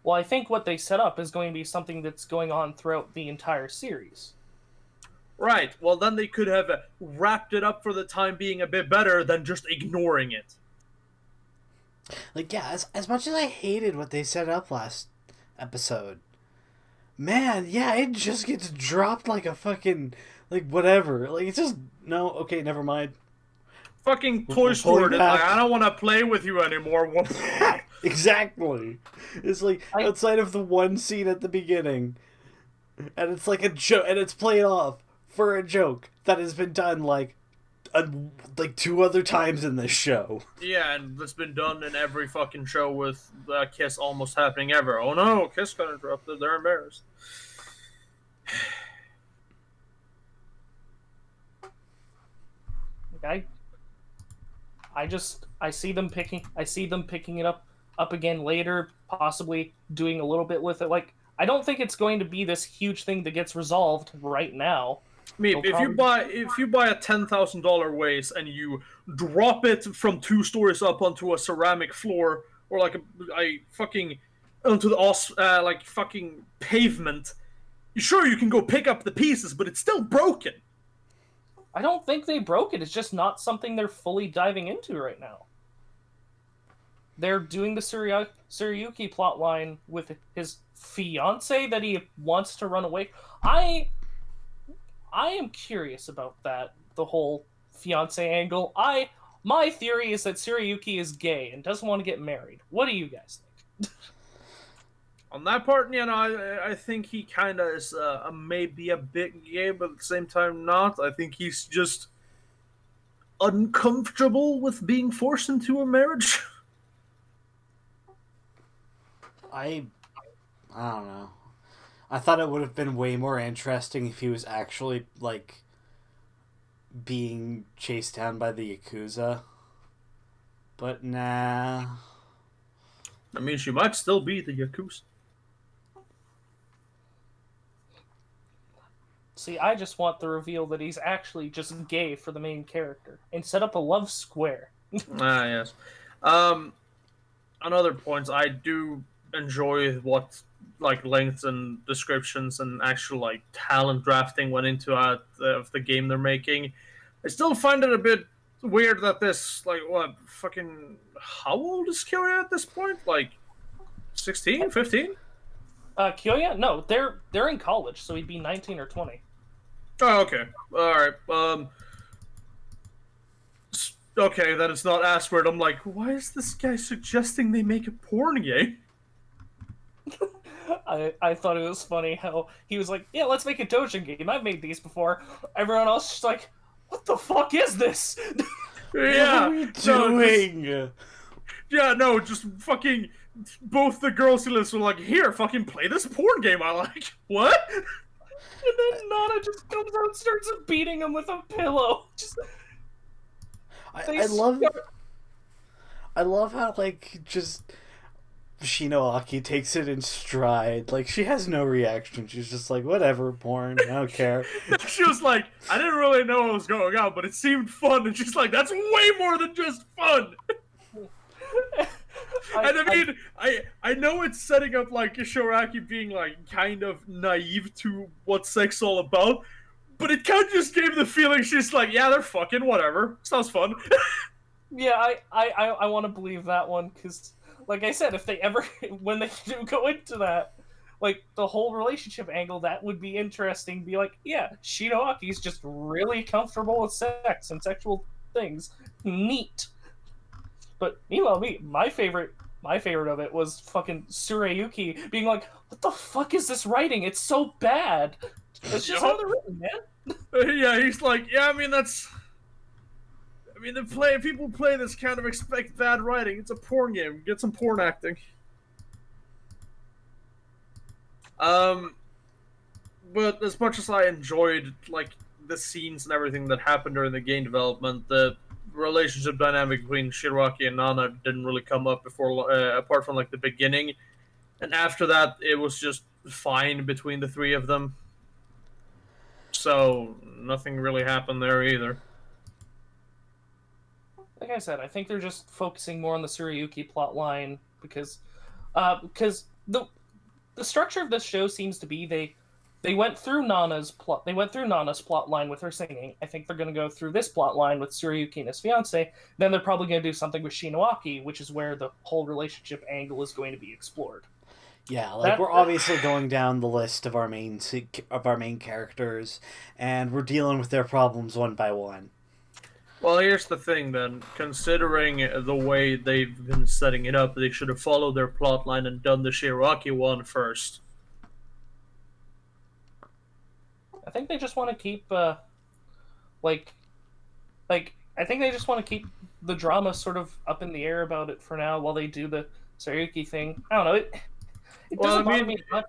well, I think what they set up is going to be something that's going on throughout the entire series. Right. Well, then they could have wrapped it up for the time being a bit better than just ignoring it. Like, yeah, as much as I hated what they set up last episode, man, yeah, it just gets dropped like a fucking, like, whatever. Like, it's just, no, okay, never mind. Fucking Toy pulling Story. back. I don't want to play with you anymore. Exactly. It's like, outside of the one scene at the beginning, and it's like a joke, and it's played off for a joke that has been done, like 2 other times in this show. Yeah, and that's been done in every fucking show with Kiss almost happening ever. Oh no, Kiss got interrupted. They're embarrassed. I see them picking it up again later, possibly doing a little bit with it. Like, I don't think it's going to be this huge thing that gets resolved right now. I mean, if you buy a $10,000 vase and you drop it from 2 stories up onto a ceramic floor or like a fucking onto the like fucking pavement, sure you can go pick up the pieces, but it's still broken. I don't think they broke it. It's just not something they're fully diving into right now. They're doing the Tsurayuki plotline with his fiance that he wants to run away. I am curious about that, the whole fiance angle. My theory is that Tsurayuki is gay and doesn't want to get married. What do you guys think? On that part, you know, I think he kind of is maybe a bit gay, but at the same time not. I think he's just uncomfortable with being forced into a marriage. I don't know. I thought it would have been way more interesting if he was actually, like, being chased down by the Yakuza. But nah. I mean, she might still be the Yakuza. See, I just want the reveal that he's actually just gay for the main character and set up a love square. Yes. On other points, I do enjoy what like lengths and descriptions and actual like talent drafting went into of the game they're making. I still find it a bit weird that this like what fucking how old is Kyoya at this point? Like 16, 15? Kyoya? No, they're in college, so he'd be 19 or 20. Oh, okay. Alright. Okay, that is not Asword. I'm like, why is this guy suggesting they make a porn game? I thought it was funny how he was like, yeah, let's make a Dojin game. I've made these before. Everyone else is like, what the fuck is this? What Yeah. are we doing? Just fucking both the girls who list were like, here, fucking play this porn game I like. What? And then Nana just comes out and starts beating him with a pillow. I love how, like, just Shinoaki takes it in stride. Like, she has no reaction. She's just like, whatever, porn, I don't care. She was like, I didn't really know what was going on, but it seemed fun. And she's like, that's way more than just fun. I know it's setting up like Shoraki being like kind of naive to what sex is all about, but it kind of just gave the feeling she's like, yeah, they're fucking whatever. Sounds fun. Yeah, I want to believe that one because, like I said, if they ever when they do go into that, like the whole relationship angle, that would be interesting. Be like, yeah, Shinoaki's just really comfortable with sex and sexual things. Neat. But meanwhile, my favorite of it was fucking Tsurayuki being like, "What the fuck is this writing? It's so bad." It's just how they're written, man. Yeah, he's like, yeah, I mean people play this kind of expect bad writing. It's a porn game. Get some porn acting. But as much as I enjoyed like the scenes and everything that happened during the game development, the relationship dynamic between Shiraki and Nana didn't really come up before, apart from like the beginning. And after that, it was just fine between the three of them. So nothing really happened there either. Like I said, I think they're just focusing more on the Tsurayuki plotline because the structure of this show seems to be they went through Nana's plot. They went through Nana's plot line with her singing. I think they're going to go through this plot line with Tsurayuki and his fiance. Then they're probably going to do something with Shinoaki, which is where the whole relationship angle is going to be explored. Yeah, like we're obviously going down the list of our main characters, and we're dealing with their problems one by one. Well, here's the thing then. Considering the way they've been setting it up, they should have followed their plotline and done the Shiraki one first. I think they just want to keep like I think they just want to keep the drama sort of up in the air about it for now while they do the Tsurayuki thing. I don't know. It doesn't bother me much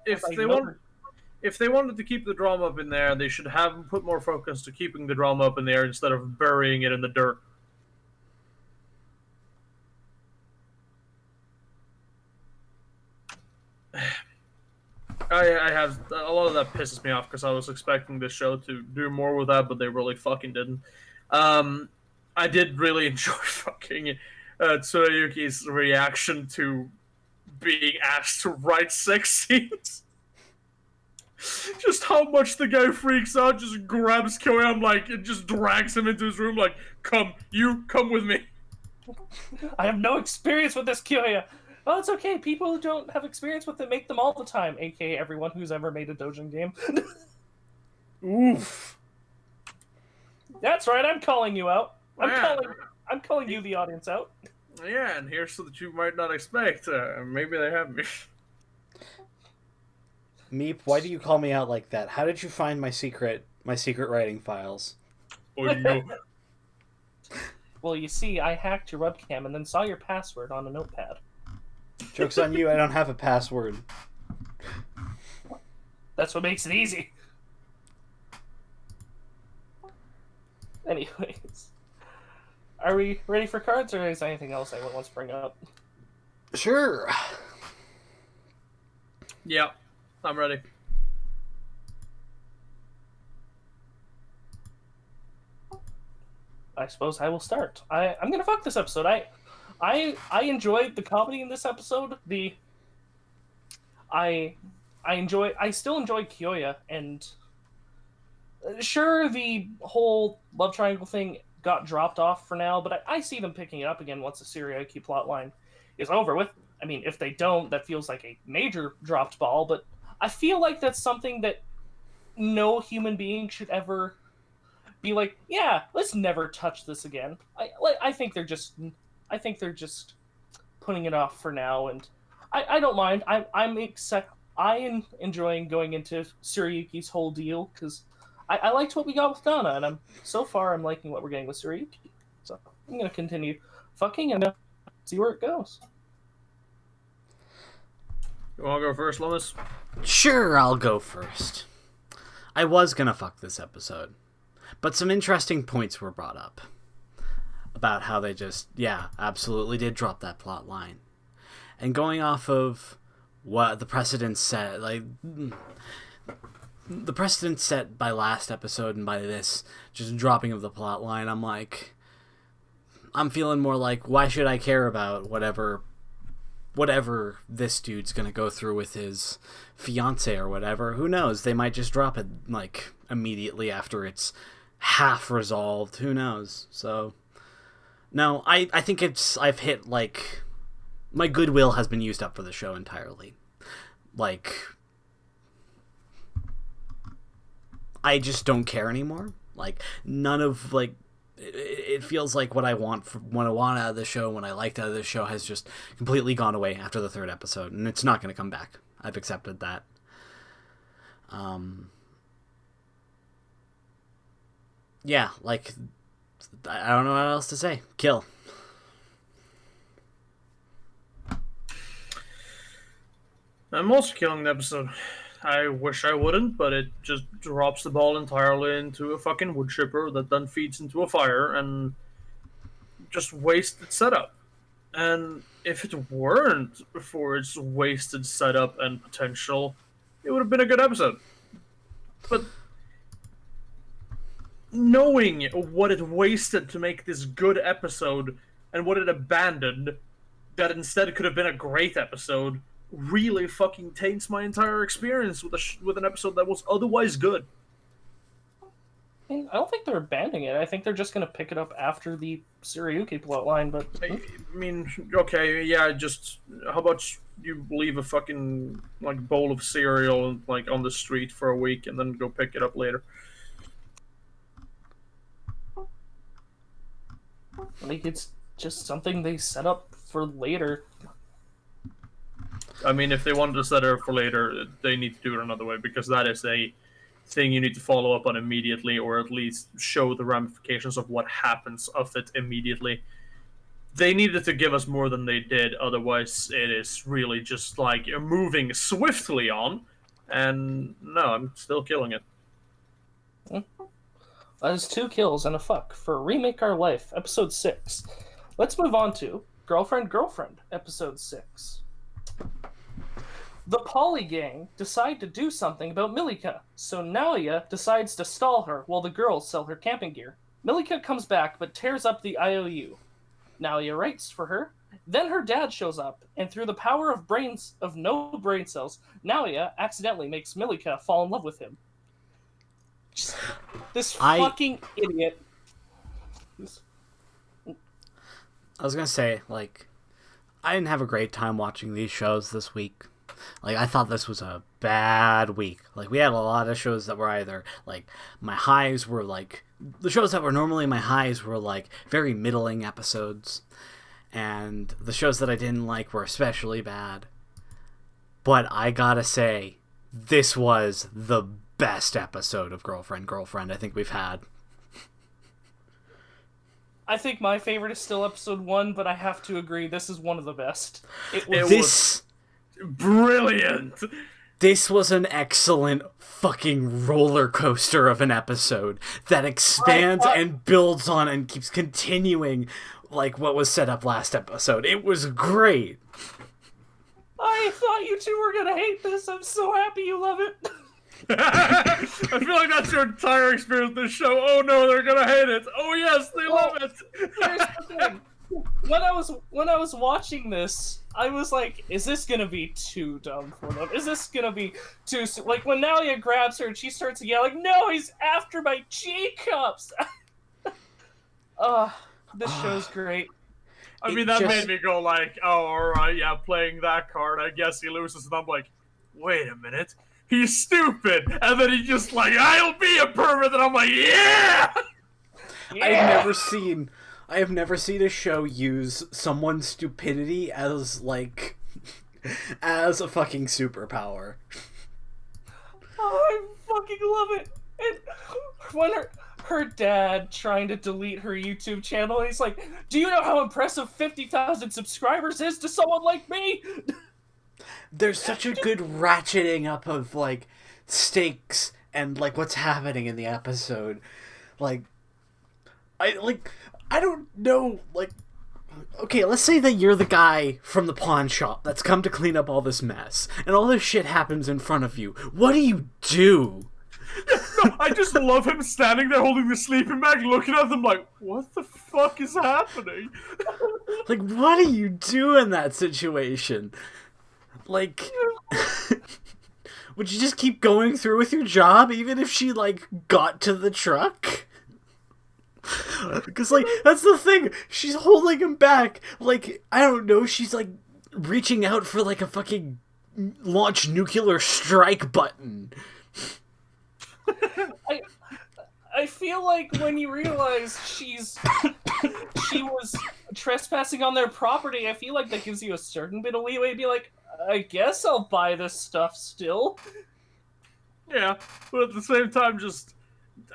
if they wanted to keep the drama up in there, they should have put more focus to keeping the drama up in the air instead of burying it in the dirt. I have a lot of that pisses me off because I was expecting this show to do more with that, but they really fucking didn't. I did really enjoy fucking Tsurayuki's reaction to being asked to write sex scenes. Just how much the guy freaks out, just grabs Kyoyam and just drags him into his room like, come with me. I have no experience with this, Kyoya. Oh, it's okay. People who don't have experience with it make them all the time, aka everyone who's ever made a Dojin game. Oof. That's right, I'm calling you out. I'm calling you, the audience, out. Yeah, and here's so that you might not expect. Maybe they have me. Meep, why do you call me out like that? How did you find my secret writing files? Oh no. Well, you see, I hacked your webcam and then saw your password on a notepad. Joke's on you, I don't have a password. That's what makes it easy. Anyways. Are we ready for cards, or is there anything else anyone wants to bring up? Sure. Yeah, I'm ready. I suppose I will start. I'm gonna fuck this episode. I enjoyed the comedy in this episode. I still enjoy Kyoya, and sure, the whole love triangle thing got dropped off for now, but I see them picking it up again once the Tsurayuki plotline is over with. I mean, if they don't, that feels like a major dropped ball, but I feel like that's something that no human being should ever be like, yeah, let's never touch this again. I think they're just putting it off for now, and I don't mind. I'm enjoying going into Tsurayuki's whole deal because I liked what we got with Nana, and I'm liking what we're getting with Tsurayuki. So I'm gonna continue fucking and see where it goes. You wanna go first, Lomas? Sure, I'll go first. I was gonna fuck this episode, but some interesting points were brought up about how they just, absolutely did drop that plot line. And going off of what the precedent set, the precedent set by last episode and by this just dropping of the plot line, I'm feeling more like, why should I care about whatever this dude's gonna go through with his fiance or whatever? Who knows? They might just drop it immediately after it's half resolved. Who knows? So no, I think I've hit my goodwill has been used up for the show entirely. I just don't care anymore. None of it feels like what I want out of the show, what I liked out of the show, has just completely gone away after the third episode, and it's not going to come back. I've accepted that. Yeah, I don't know what else to say. Kill. I'm also killing the episode. I wish I wouldn't, but it just drops the ball entirely into a fucking wood chipper that then feeds into a fire and just wastes its setup. And if it weren't for its wasted setup and potential, it would have been a good episode. But knowing what it wasted to make this good episode and what it abandoned, that instead could have been a great episode, really fucking taints my entire experience with an episode that was otherwise good. I mean, I don't think they're abandoning it. I think they're just going to pick it up after the Tsurayuki plotline, but... I mean, okay, yeah, just... How about you leave a fucking, like, bowl of cereal, like, on the street for a week and then go pick it up later? Like, it's just something they set up for later. I mean, if they wanted to set it up for later, they need to do it another way, because that is a thing you need to follow up on immediately, or at least show the ramifications of what happens of it immediately. They needed to give us more than they did, otherwise it is really just like moving swiftly on, and no, I'm still killing it. That is 2 kills and a fuck for Remake Our Life, Episode 6. Let's move on to Girlfriend, Episode 6. The Poly Gang decide to do something about Milika, so Naoya decides to stall her while the girls sell her camping gear. Milika comes back but tears up the IOU. Naoya writes for her, then her dad shows up, and through the power of no brain cells, Naoya accidentally makes Milika fall in love with him. This fucking idiot. I was gonna say, like, I didn't have a great time watching these shows this week. Like, I thought this was a bad week. Like, we had a lot of shows that were either, like, my highs were, like... The shows that were normally my highs were, like, very middling episodes. And the shows that I didn't like were especially bad. But I gotta say, this was the best episode of Girlfriend I think we've had. I think my favorite is still episode 1, but I have to agree, this is one of the best. It was brilliant! This was an excellent fucking roller coaster of an episode that expands and builds on and keeps continuing like what was set up last episode. It was great. I thought you two were gonna hate this. I'm so happy you love it. I feel like that's your entire experience with this show. Oh no, they're gonna hate it. Oh yes, they love it. Here's the thing. When I was watching this, I was like, is this gonna be too dumb for them? Is this gonna be too... Like, when Nalia grabs her and she starts yelling, no, he's after my G-cups! This show's great. I mean, that made me go like, oh, alright, yeah, playing that card, I guess he loses, and I'm like, wait a minute, he's stupid! And then he just like, I'll be a pervert, and I'm like, yeah! I have never seen a show use someone's stupidity as, like, as a fucking superpower. Oh, I fucking love it! And when her dad trying to delete her YouTube channel, he's like, do you know how impressive 50,000 subscribers is to someone like me? There's such a good ratcheting up of, like, stakes and, like, what's happening in the episode. Like, I don't know, like, okay, let's say that you're the guy from the pawn shop that's come to clean up all this mess, and all this shit happens in front of you. What do you do? No, I just love him standing there holding the sleeping bag, looking at them like, what the fuck is happening? Like, what do you do in that situation? Like, would you just keep going through with your job, even if she, like, got to the truck? Because, like, that's the thing. She's holding him back. Like, I don't know. She's, like, reaching out for, like, a fucking launch nuclear strike button. I feel like when you realize she was trespassing on their property, I feel like that gives you a certain bit of leeway to be like, I guess I'll buy this stuff still. Yeah, but at the same time,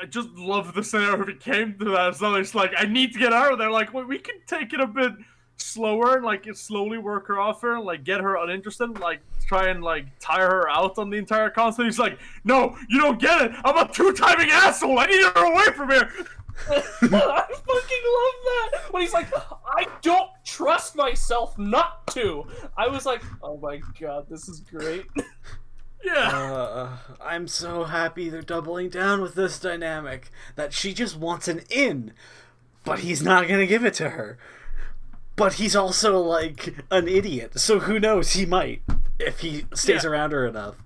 I just love the scenario if it came to that. So it's like, I need to get out of there. Like, wait, we can take it a bit slower and, like, slowly work her off her, like, get her uninterested, like, try and, like, tire her out on the entire concept. He's like, no, you don't get it. I'm a two-timing asshole. I need her away from here. I fucking love that when he's like, I don't trust myself not to. I was like, oh my god, this is great. Yeah. I'm so happy they're doubling down with this dynamic. That she just wants an in, but he's not gonna give it to her. But he's also, like, an idiot, so who knows, he might, if he stays around her enough.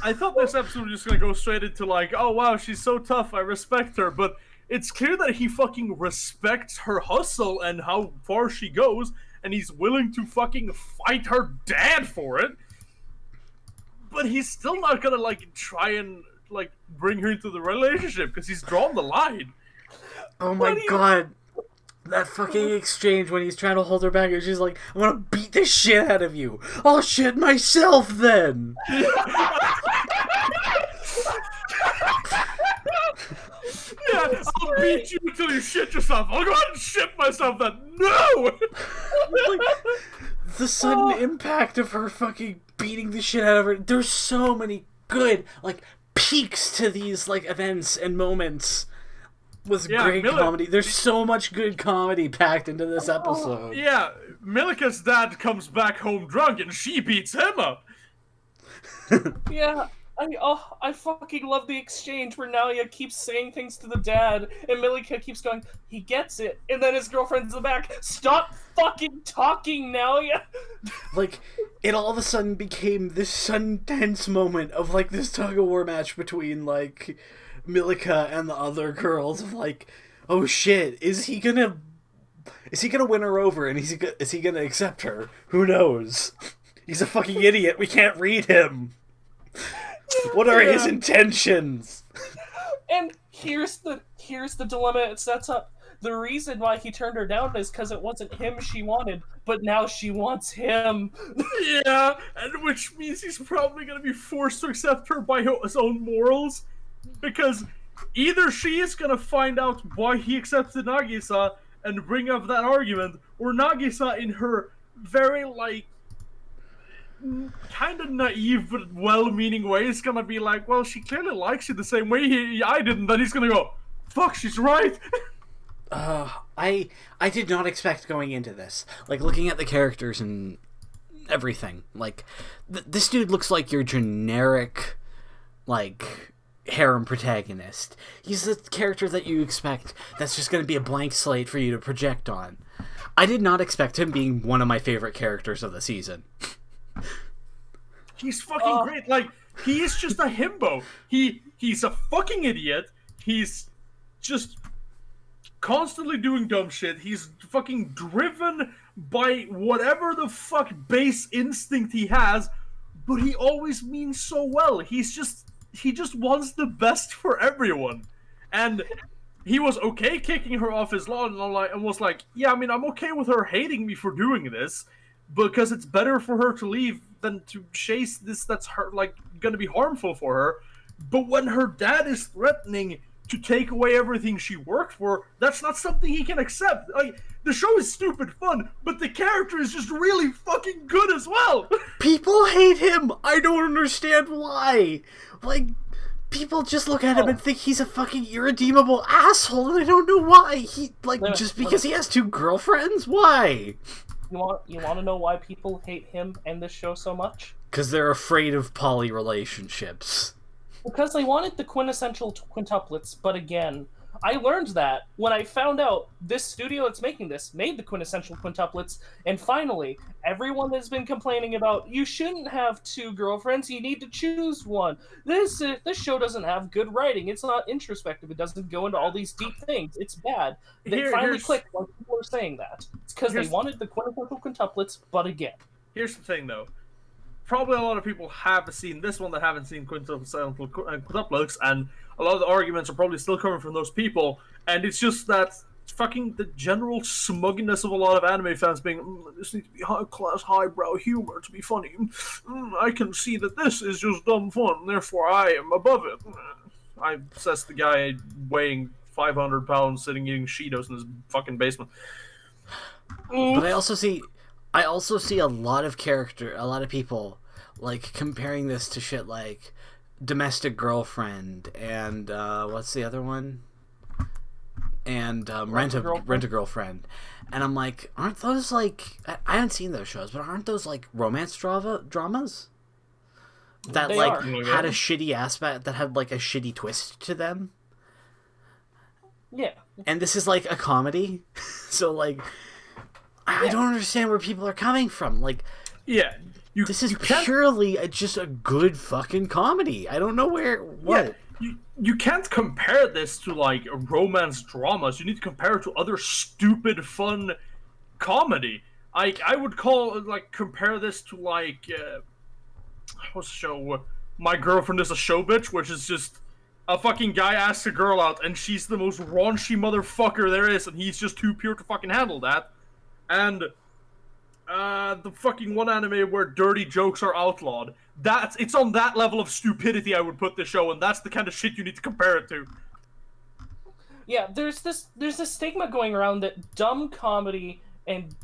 I thought this episode was just gonna go straight into like, oh wow, she's so tough, I respect her, but it's clear that he fucking respects her hustle and how far she goes, and he's willing to fucking fight her dad for it. But he's still not gonna like try and like bring her into the relationship because he's drawn the line. Oh my god. That fucking exchange when he's trying to hold her back and she's like, I'm gonna beat the shit out of you. I'll shit myself then. Yeah, I'll beat you until you shit yourself. I'll go ahead and shit myself then. No! Like, the sudden impact of her fucking beating the shit out of her. There's so many good, like, peaks to these, like, events and moments with great comedy. There's so much good comedy packed into this episode. Yeah, Milika's dad comes back home drunk and she beats him up. Yeah, I fucking love the exchange where Nalia keeps saying things to the dad, and Milika keeps going, he gets it, and then his girlfriend's in the back, stop fucking talking, Nalia! Like, it all of a sudden became this sudden tense moment of, like, this tug-of-war match between, like, Milika and the other girls of, like, oh shit, is he gonna win her over, and is he gonna accept her? Who knows? He's a fucking idiot, we can't read him! What are his intentions? And here's the dilemma it sets up. The reason why he turned her down is because it wasn't him she wanted, but now she wants him. Yeah, and which means he's probably going to be forced to accept her by his own morals, because either she is going to find out why he accepted Nagisa and bring up that argument, or Nagisa in her very, like, kind of naive but well-meaning way is gonna be like, well, she clearly likes you the same way I did, and then he's gonna go, fuck, she's right. I did not expect going into this, like, looking at the characters and everything, like, this dude looks like your generic, like, harem protagonist. He's the character that you expect that's just gonna be a blank slate for you to project on. I did not expect him being one of my favorite characters of the season. He's fucking great. Like, he is just a himbo. He's a fucking idiot. He's just constantly doing dumb shit. He's fucking driven by whatever the fuck base instinct he has, but he always means so well. He just wants the best for everyone. And he was okay kicking her off his lawn and was like, yeah, I mean, I'm okay with her hating me for doing this, because it's better for her to leave than to chase this that's her, like, gonna be harmful for her. But when her dad is threatening to take away everything she worked for, that's not something he can accept. Like, the show is stupid fun, but the character is just really fucking good as well. People hate him. I don't understand why. Like, people just look at him and think he's a fucking irredeemable asshole, and I don't know why. Just because he has 2 girlfriends? Why? You want to know why people hate him and this show so much? Because they're afraid of poly relationships. Because they wanted the quintessential quintuplets, but again, I learned that when I found out this studio that's making this made the quintessential quintuplets, and finally, everyone has been complaining about, you shouldn't have 2 girlfriends, you need to choose one. This show doesn't have good writing, it's not introspective, it doesn't go into all these deep things, it's bad. They finally clicked when people were saying that. It's because they wanted the quintessential quintuplets, but again. Here's the thing, though. Probably a lot of people have seen this one that haven't seen quintuplets, and a lot of the arguments are probably still coming from those people, and it's just that fucking the general smugness of a lot of anime fans being, this needs to be high-class, highbrow humor to be funny. I can see that this is just dumb fun, therefore I am above it. Says the guy weighing 500 pounds sitting eating Cheetos in his fucking basement. But I also see a lot of people, like, comparing this to shit like Domestic Girlfriend and, what's the other one? and Rent a Girlfriend. Rent a Girlfriend, and I'm like, aren't those like I haven't seen those shows, but aren't those like romance dramas that They like are. had a shitty aspect, that had like a shitty twist to them? Yeah. And this is like a comedy, so like I don't understand where people are coming from. Like, Yeah, this is you can't- purely just a good fucking comedy. I don't know what. Yeah, you can't compare this to like romance dramas. You need to compare it to other stupid fun comedy. I would compare this to like what's the show? My Girlfriend is a Show Bitch, which is just a fucking guy asks a girl out and she's the most raunchy motherfucker there is, and he's just too pure to fucking handle that. And the fucking one anime where dirty jokes are outlawed. It's on that level of stupidity I would put the show, and that's the kind of shit you need to compare it to. Yeah, there's this stigma going around that dumb comedy and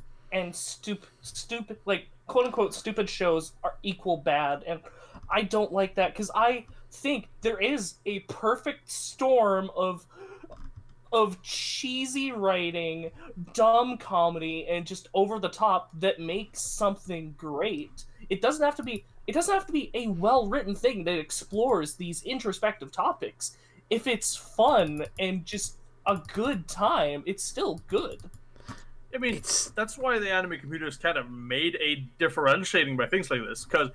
stupid like quote unquote stupid shows are equal bad, and I don't like that because I think there is a perfect storm of cheesy writing, dumb comedy, and just over the top that makes something great. It doesn't have to be a well-written thing that explores these introspective topics. If it's fun and just a good time, it's still good. I mean, that's why the anime community's kind of made a differentiating by things like this, because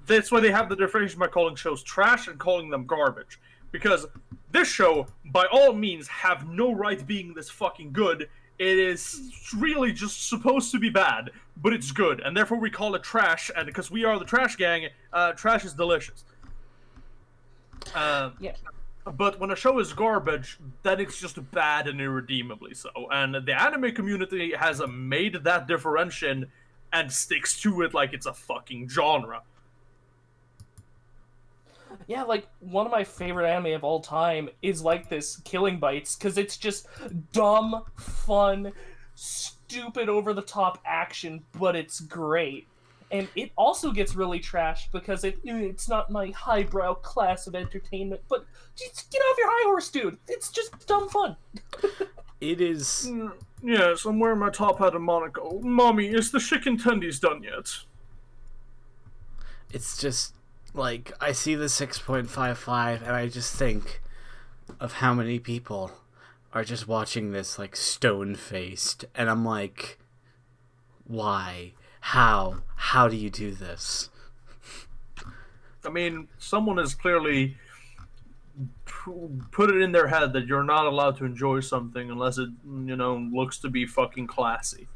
that's why they have the differentiation by calling shows trash and calling them garbage. Because this show, by all means, have no right being this fucking good. It is really just supposed to be bad, but it's good, and therefore we call it trash, and because we are the trash gang, trash is delicious. Yeah. But when a show is garbage, then it's just bad and irredeemably so. And the anime community has made that differentiation and sticks to it like it's a fucking genre. Yeah, like, one of my favorite anime of all time is like this, Killing Bites, because it's just dumb, fun, stupid, over-the-top action, but it's great. And it also gets really trashed because it's not my highbrow class of entertainment, but just get off your high horse, dude! It's just dumb fun! It is... Yes, I'm wearing my top hat and monocle. Mommy, is the chicken tendies done yet? It's just... like, I see the 6.55 and I just think of how many people are just watching this, like, stone-faced. And I'm like, why? How? How do you do this? I mean, someone has clearly put it in their head that you're not allowed to enjoy something unless it, looks to be fucking classy.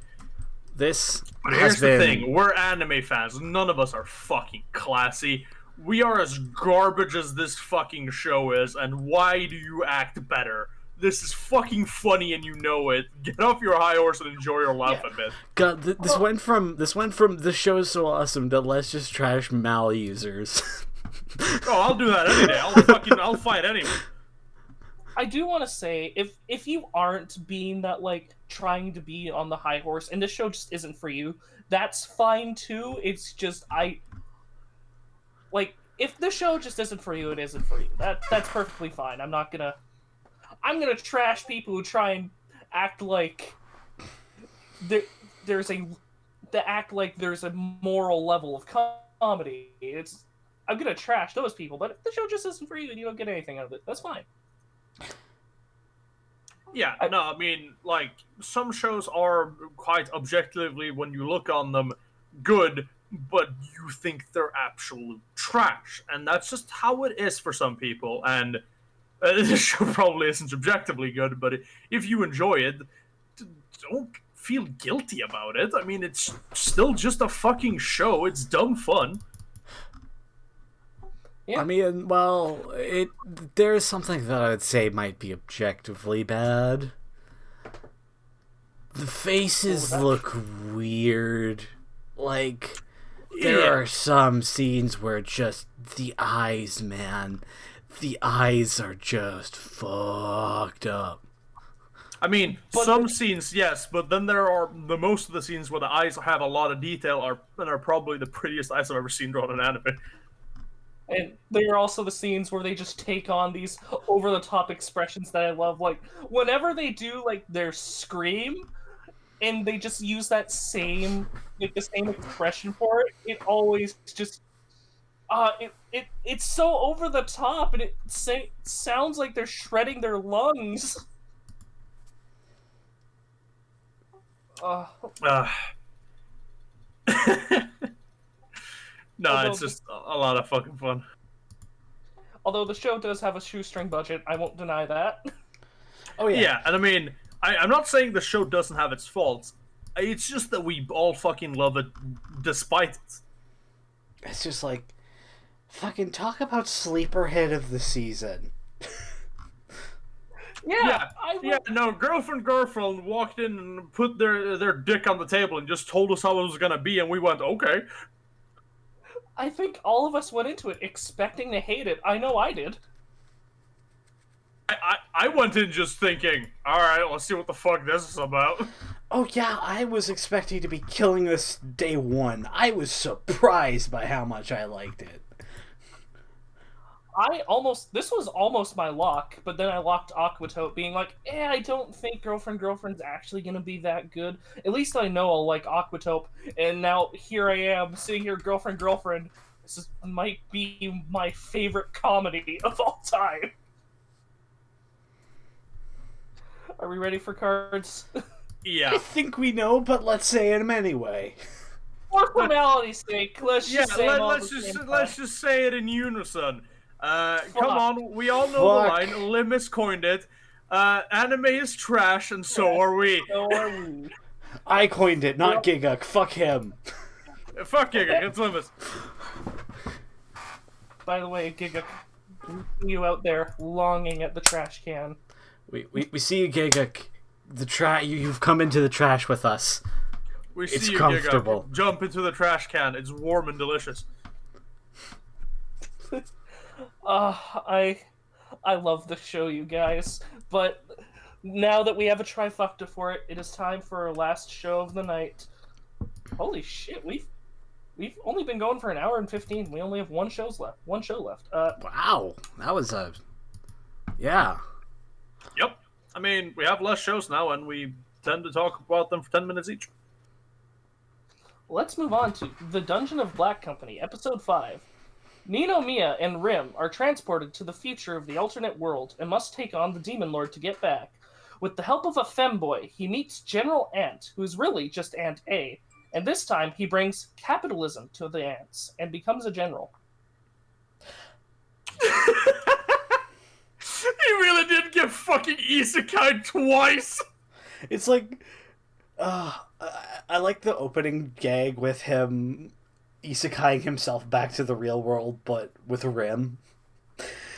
This But here's the thing, we're anime fans. None of us are fucking classy. We are as garbage as this fucking show is, and why do you act better? This is fucking funny and you know it. Get off your high horse and enjoy your life a bit. God, this went from the show is so awesome to let's just trash Mal users. Oh, I'll do that any day. I'll fight anyone. I do want to say, if you aren't being that, like, trying to be on the high horse, and this show just isn't for you, that's fine too. It's just, like, if the show just isn't for you, it isn't for you. That's perfectly fine. I'm gonna trash people who try and act like there's a moral level of comedy. I'm gonna trash those people, but if the show just isn't for you and you don't get anything out of it, that's fine. Yeah, no, I mean, like, some shows are quite objectively, when you look on them, good, but you think they're absolute trash. And that's just how it is for some people. And this show probably isn't objectively good, but if you enjoy it, don't feel guilty about it. I mean, it's still just a fucking show. It's dumb fun. Yeah. I mean, well, there's something that I would say might be objectively bad. The faces look weird. Like, there are some scenes where just the eyes, man. The eyes are just fucked up. I mean, some scenes, yes, but then there are most of the scenes where the eyes have a lot of detail and are probably the prettiest eyes I've ever seen drawn in anime. And there are also the scenes where they just take on these over-the-top expressions that I love. Like, whenever they do, like, their scream, and they just use that same, like, the same expression for it, it always just, it's so over-the-top, and it sounds like they're shredding their lungs. Uh, Uh, no, Although it's just a lot of fucking fun. although the show does have a shoestring budget, I won't deny that. Oh yeah. Yeah, and I mean, I'm not saying the show doesn't have its faults. It's just that we all fucking love it despite it. It's just like, fucking talk about sleeper hit of the season. No, girlfriend walked in and put their dick on the table and just told us how it was gonna be, and we went, okay. I think all of us went into it expecting to hate it. I know I did. I went in just thinking, alright, let's see what the fuck this is about. Oh yeah, I was expecting to be killing this day one. I was surprised by how much I liked it. This was almost my lock, but then I locked Aquatope, being like, I don't think Girlfriend's actually gonna be that good. At least I know I'll like Aquatope, and now here I am, sitting here, Girlfriend. Might be my favorite comedy of all time. Are we ready for cards? Yeah. I think we know, but let's say them anyway. For formality's sake, let's just say them all at the same time. Let's just say it in unison. Come on, we all know the line. Limis coined it. Anime is trash, and so are we. So are we. I coined it, not Giguk. Fuck him. Fuck Giga, it's Limis. By the way, Giga, you out there longing at the trash can. We see you, Giguk. You've come into the trash with us. We see It's you, comfortable. Giga. Jump into the trash can. It's warm and delicious. I love the show, you guys. But now that we have a trifecta for it, it is time for our last show of the night. Holy shit, we've only been going for an hour and 15. We only have one show left. Wow, that was yeah. Yep. I mean, we have less shows now, and we tend to talk about them for 10 minutes each. Let's move on to The Dungeon of Black Company, Episode 5. Nino, Mia, and Rim are transported to the future of the alternate world and must take on the Demon Lord to get back. With the help of a femboy, he meets General Ant, who is really just Ant A, and this time he brings capitalism to the ants and becomes a general. He really did get fucking isekai twice! It's like, I like the opening gag with him isekaiing himself back to the real world, but with Rim.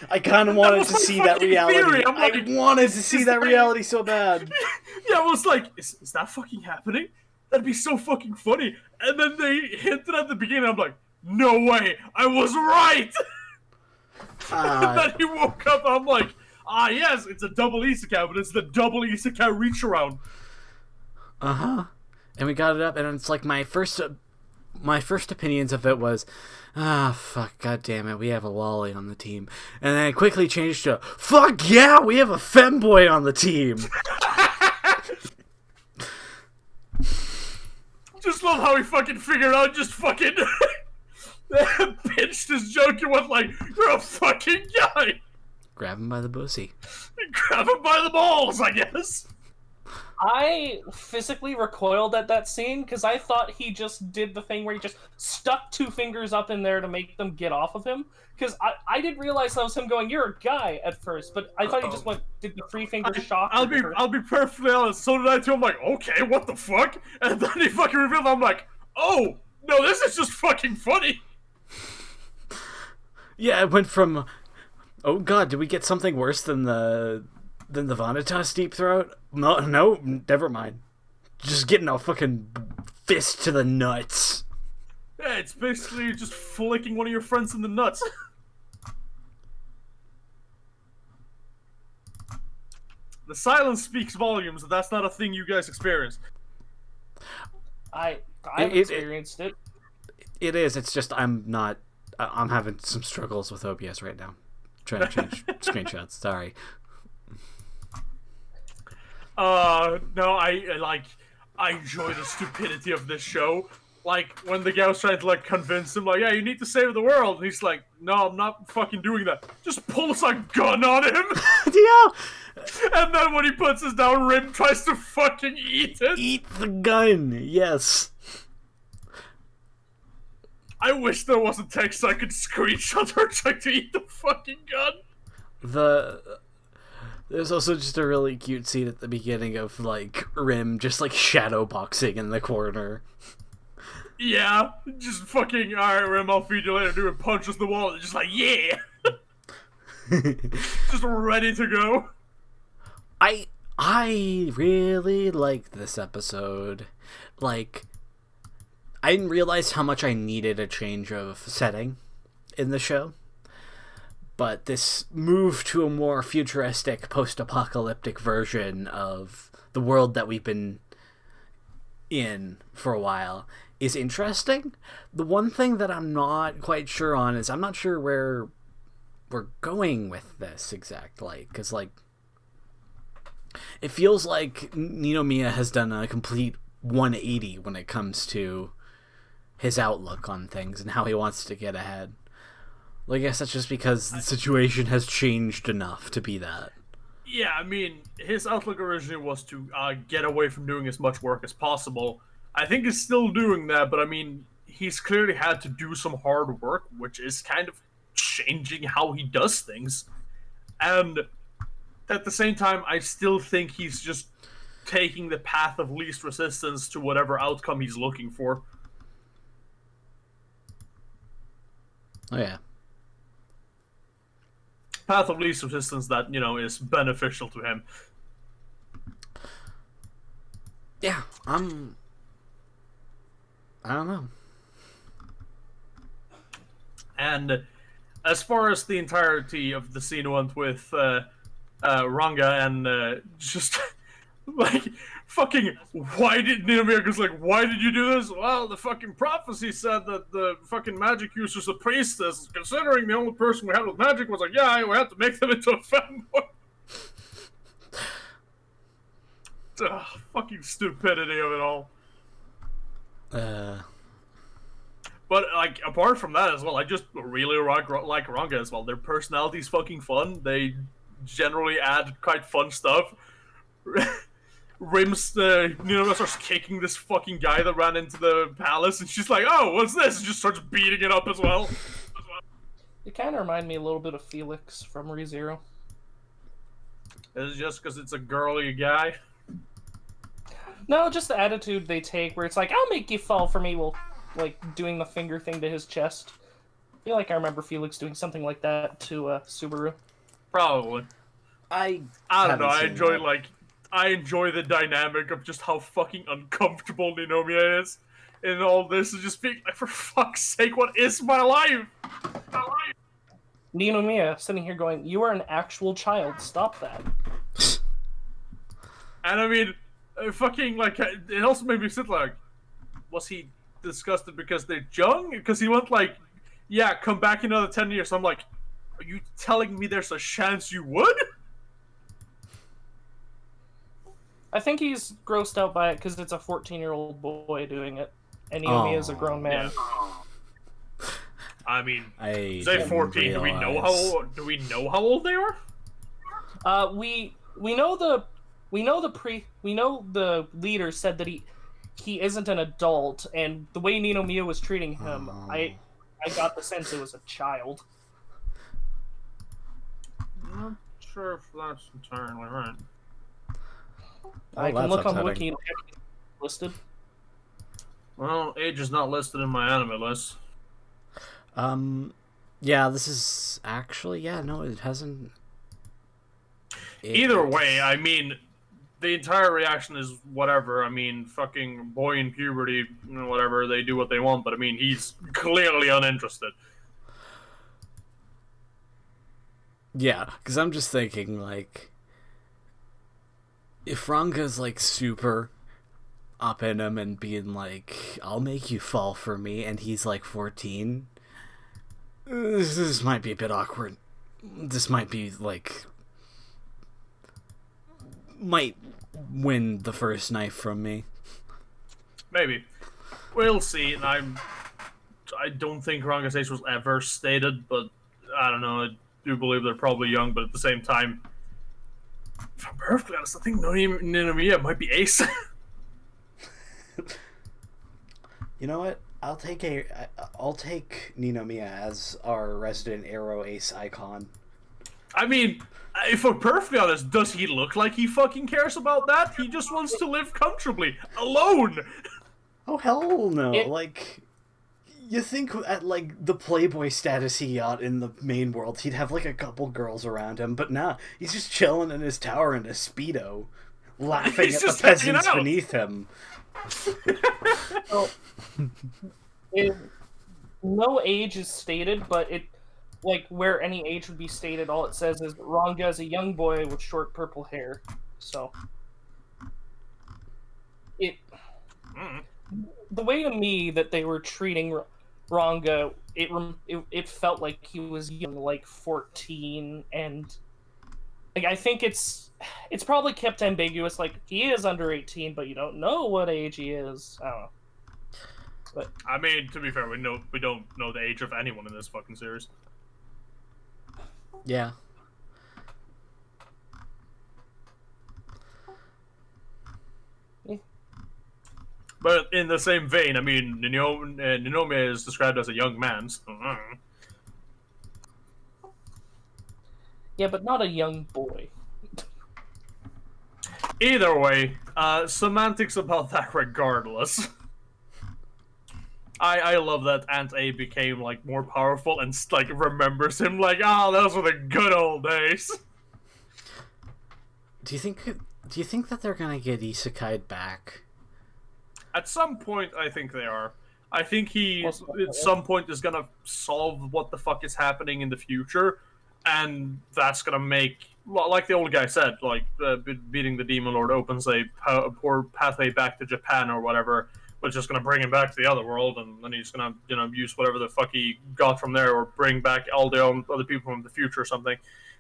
I kind of wanted to see that reality. I wanted to see that reality so bad. Yeah, I was like, is that fucking happening? That'd be so fucking funny. And then they hinted at the beginning, I'm like, no way, I was right! And then he woke up, I'm like, yes, it's a double isekai, but it's the double isekai reach around. Uh-huh. And we got it up, and it's like my first opinions of it was, fuck, god damn it, we have a lolly on the team. And then I quickly changed to, fuck yeah, we have a femboy on the team. Just love how he fucking figured out, just fucking pinched his joke and went like, you're a fucking guy. Grab him by the pussy. Grab him by the balls, I guess. I physically recoiled at that scene because I thought he just did the thing where he just stuck two fingers up in there to make them get off of him. Because I didn't realize that was him going, "You're a guy" at first, but I thought he just did the three finger shock. I'll be perfectly honest. So did I too. I'm like, okay, what the fuck? And then he fucking revealed. I'm like, oh no, this is just fucking funny. Yeah, it went from, oh god, did we get something worse than the Vanitas deep throat? No, never mind. Just getting a fucking fist to the nuts. Yeah, it's basically just flicking one of your friends in the nuts. The silence speaks volumes. That's not a thing you guys experience. I've experienced it. It is. It's just I'm not I'm having some struggles with OBS right now. Trying to change screenshots. Sorry. No, I enjoy the stupidity of this show. Like, when the guy was trying to, like, convince him, like, yeah, you need to save the world. And he's like, no, I'm not fucking doing that. Just pulls a gun on him. Yeah! And then when he puts his down, Rim tries to fucking eat it. Eat the gun! Yes. I wish there was a text so I could screenshot her trying to eat the fucking gun. There's also just a really cute scene at the beginning of, like, Rim just, like, shadow boxing in the corner. Yeah, just fucking, alright, Rim, I'll feed you later, dude, and punches the wall, and just like, yeah! Just ready to go. I really liked this episode. Like, I didn't realize how much I needed a change of setting in the show. But this move to a more futuristic, post-apocalyptic version of the world that we've been in for a while is interesting. The one thing that I'm not quite sure on is I'm not sure where we're going with this exactly. Because, like, it feels like Ninomiya has done a complete 180 when it comes to his outlook on things and how he wants to get ahead. Well, I guess that's just because the situation has changed enough to be that. Yeah, I mean, his outlook originally was to get away from doing as much work as possible. I think he's still doing that, but I mean, he's clearly had to do some hard work, which is kind of changing how he does things. And at the same time, I still think he's just taking the path of least resistance to whatever outcome he's looking for. Oh, yeah. Path of least resistance that, you know, is beneficial to him. Yeah, I don't know. And as far as the entirety of the scene went with Ranga and just like fucking, why did Ninomiya goes like, why did you do this? Well, the fucking prophecy said that the fucking magic user's a priestess. Considering the only person we had with magic was like, yeah, we had to make them into a fanboy. Fucking stupidity of it all. But, like, apart from that as well, I just really like Ranga as well. Their personality's fucking fun. They generally add quite fun stuff. Rim's, starts kicking this fucking guy that ran into the palace, and she's like, oh, what's this? And just starts beating it up as well. It kind of reminded me a little bit of Felix from ReZero. Is it just because it's a girly guy? No, just the attitude they take, where it's like, I'll make you fall for me, while, like, doing the finger thing to his chest. I feel like I remember Felix doing something like that to Subaru. Probably. I don't know, I enjoy the dynamic of just how fucking uncomfortable Ninomiya is in all this, and just being like, for fuck's sake, what is my life? Ninomiya sitting here going, you are an actual child, stop that. And I mean, fucking, like, it also made me sit like, was he disgusted because they're young? Because he went like, yeah, come back in another 10 years. I'm like, are you telling me there's a chance you would? I think he's grossed out by it because it's a 14-year-old boy doing it, and Ninomiya is a grown man. Yeah. I mean, I say 14. Do we know how old? Do we know how old they are? We know the leader said that he isn't an adult, and the way Ninomiya was treating him, I got the sense it was a child. I'm not sure if that's entirely right. I can look on the wiki and check if it's listed. Well, age is not listed in my anime list. Yeah, this is actually, no, it hasn't. Either way, I mean, the entire reaction is whatever. I mean, fucking boy in puberty, whatever, they do what they want, but I mean, he's clearly uninterested. Yeah, because I'm just thinking, like, if Ranga's, like, super up in him and being like, I'll make you fall for me, and he's, like, 14, This might be a bit awkward. This might be, like... might win the first knife from me. Maybe. We'll see, and I don't think Ranga's age was ever stated, but I don't know, I do believe they're probably young, but at the same time, if I'm perfectly honest, I think Ninomiya might be ace. You know what? I'll take Ninomiya as our resident Arrow Ace icon. I mean, if we're perfectly honest, does he look like he fucking cares about that? He just wants to live comfortably, alone! Oh, hell no. Like, you think at, like, the Playboy status he got in the main world, he'd have, like, a couple girls around him, but nah, he's just chilling in his tower in a Speedo, laughing at the peasants beneath him. So, no age is stated, but it, like, where any age would be stated, all it says is Ranga is a young boy with short purple hair. So, the way to me that they were treating Ranga, it felt like he was young, like 14, and like I think it's probably kept ambiguous. Like, he is under 18, but you don't know what age he is. I don't know. But I mean, to be fair, we don't know the age of anyone in this fucking series. Yeah. But in the same vein, I mean, Ninomiya is described as a young man. So, yeah, but not a young boy. either way, semantics about that regardless. I love that Aunt A became, like, more powerful and, like, remembers him, like, oh, those were the good old days. Do you think that they're gonna get Isekai'd back? At some point, I think they are. I think he, at some point, is gonna solve what the fuck is happening in the future, and that's gonna make, like the old guy said, like, beating the Demon Lord opens a poor pathway back to Japan or whatever, but it's just gonna bring him back to the other world, and then he's gonna, use whatever the fuck he got from there, or bring back all the other people from the future or something.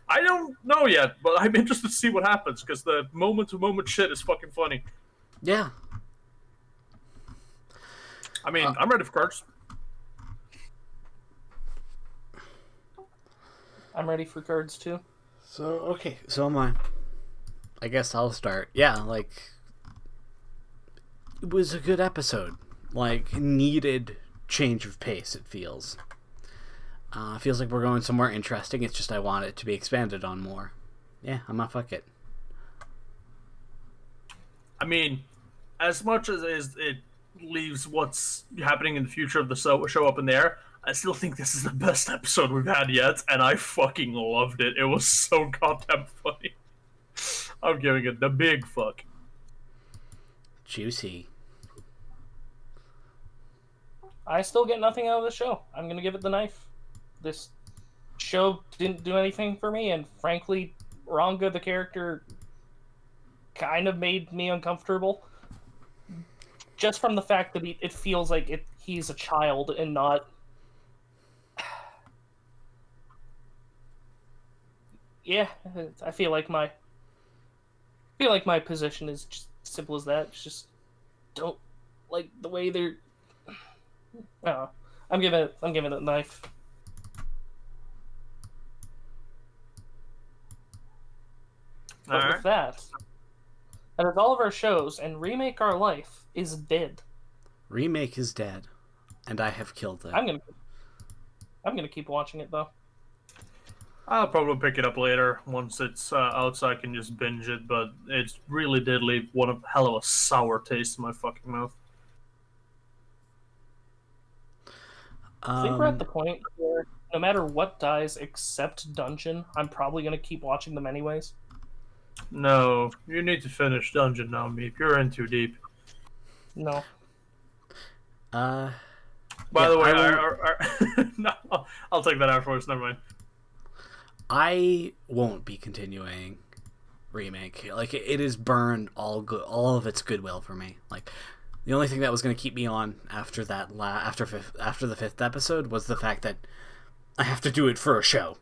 I don't know yet, but I'm interested to see what happens, because the moment-to-moment shit is fucking funny. Yeah. I mean, I'm ready for cards. I'm ready for cards, too. So am I. I guess I'll start. Yeah, like, it was a good episode. Like, needed change of pace, it feels. Feels like we're going somewhere interesting. It's just I want it to be expanded on more. Yeah, I'm not fuck it. I mean, as much as it leaves what's happening in the future of the show up in the air, I still think this is the best episode we've had yet, and I fucking loved it. It was so goddamn funny. I'm giving it the big fuck. Juicy. I still get nothing out of the show. I'm gonna give it the knife. This show didn't do anything for me, and frankly, Ranga, the character, kind of made me uncomfortable. Just from the fact that it feels like he's a child and not... Yeah, I feel like my position is just simple as that. It's just don't like the way they're... I don't know. I'm giving it a knife. But with that is all of our shows, and Remake Our Life is dead. Remake is dead, and I have killed it. I'm gonna keep watching it though. I'll probably pick it up later once it's out, so I can just binge it. But it really did leave one hell of a sour taste in my fucking mouth. I think we're at the point where no matter what dies except Dungeon, I'm probably gonna keep watching them anyways. No, you need to finish Dungeon now, Meep. You're in too deep. No. By the way, no, I'll take that afterwards. Never mind. I won't be continuing Remake. Like, it has burned all of its goodwill for me. Like, the only thing that was going to keep me on after that after the fifth episode was the fact that I have to do it for a show.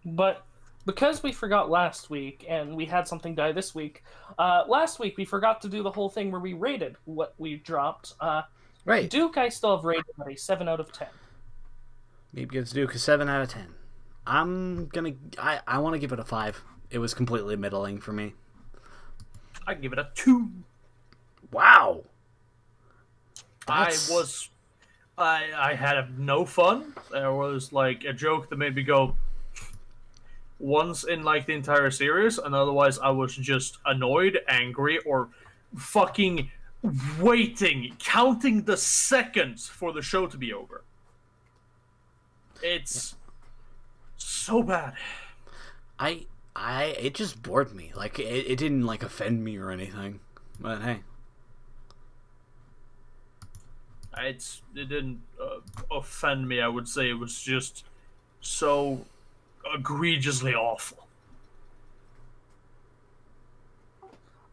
But because we forgot last week, and we had something die this week, last week we forgot to do the whole thing where we rated what we dropped. Right. Duke, I still have rated at a 7 out of 10. Maybe gives Duke a 7 out of 10. I want to give it a 5. It was completely middling for me. I give it a 2. Wow. I had no fun. There was like a joke that made me go once in like the entire series, and otherwise I was just annoyed, angry, or fucking waiting, counting the seconds for the show to be over. It's so bad. It just bored me. Like, it didn't, like, offend me or anything. But, hey. It didn't offend me, I would say. It was just so egregiously awful.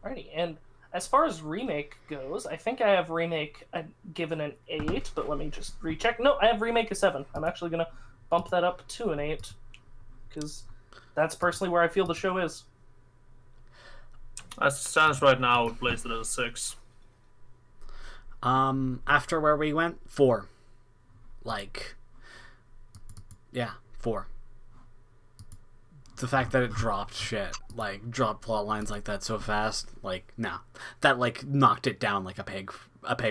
Alrighty, and as far as Remake goes, I think I have Remake given an 8, but let me just recheck. No, I have Remake a 7. I'm actually going to bump that up to an 8, because that's personally where I feel the show is. As it stands right now, I would place it at a 6. After where we went, 4. Like, yeah, 4. The fact that it dropped shit, like, dropped plot lines like that so fast, like, nah. That, like, knocked it down like a peg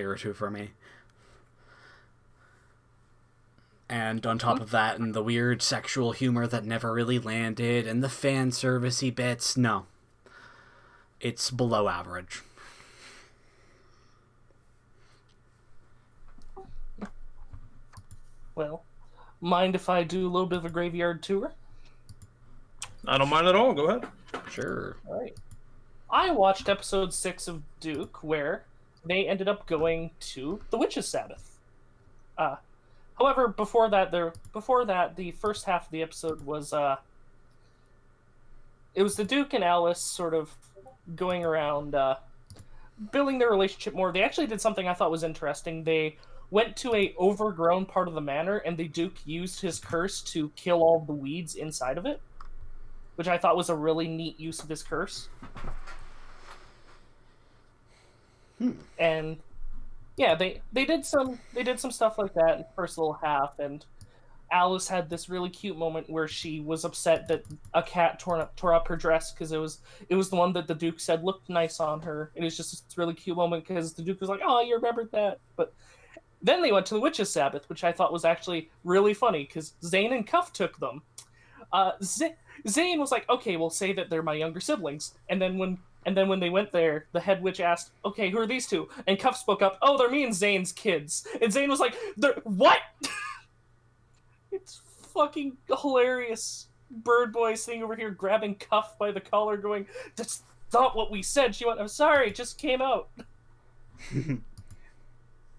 or two for me. And on top of that, and the weird sexual humor that never really landed, and the fan servicey bits, no. It's below average. Well, mind if I do a little bit of a graveyard tour? I don't mind at all. Go ahead. Sure. Alright. I watched episode 6 of Duke, where they ended up going to the Witch's Sabbath. However, before that, the first half of the episode was it was the Duke and Alice sort of going around building their relationship more. They actually did something I thought was interesting. They went to a overgrown part of the manor, and the Duke used his curse to kill all the weeds inside of it, which I thought was a really neat use of his curse. And yeah, they did some stuff like that in the first little half, and Alice had this really cute moment where she was upset that a cat tore up her dress because it was the one that the Duke said looked nice on her. And it was just this really cute moment because the Duke was like, "Oh, you remembered that." But then they went to the Witch's Sabbath, which I thought was actually really funny because Zane and Cuff took them. Zane was like, "Okay, we'll say that they're my younger siblings," and then when they went there, the head witch asked, "Okay, who are these two?" And Cuff spoke up, "Oh, they're me and Zane's kids." And Zane was like, "They're what?" It's fucking hilarious. Bird Boy sitting over here grabbing Cuff by the collar going, "That's not what we said." She went, "I'm sorry, it just came out."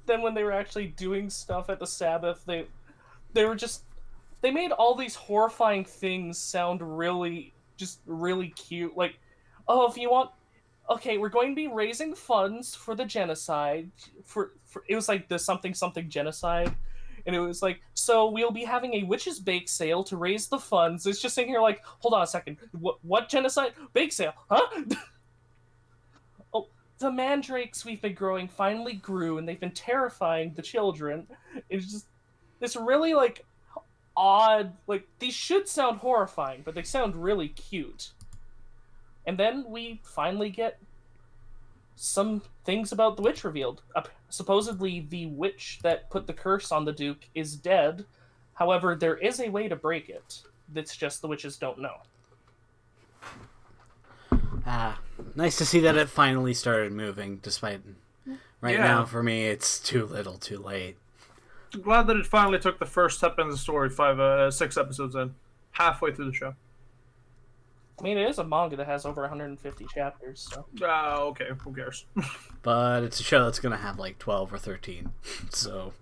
Then when they were actually doing stuff at the Sabbath, they made all these horrifying things sound really cute. Like, "Oh, if you want, okay, we're going to be raising funds for the genocide for it was like the something genocide." And it was like, "So we'll be having a witch's bake sale to raise the funds." It's just sitting here like, hold on a second. What genocide? Bake sale? Huh? Oh, the mandrakes we've been growing finally grew, and they've been terrifying the children. It's just this really, like, odd, like, these should sound horrifying, but they sound really cute. And then we finally get some things about the witch revealed. Supposedly, the witch that put the curse on the Duke is dead. However, there is a way to break it. That's just the witches don't know. Nice to see that it finally started moving, despite right Yeah. now, for me, it's too little too late. I'm glad that it finally took the first step in the story 6 episodes in. Halfway through the show. I mean, it is a manga that has over 150 chapters, so... Okay, who cares? But it's a show that's going to have like 12 or 13. So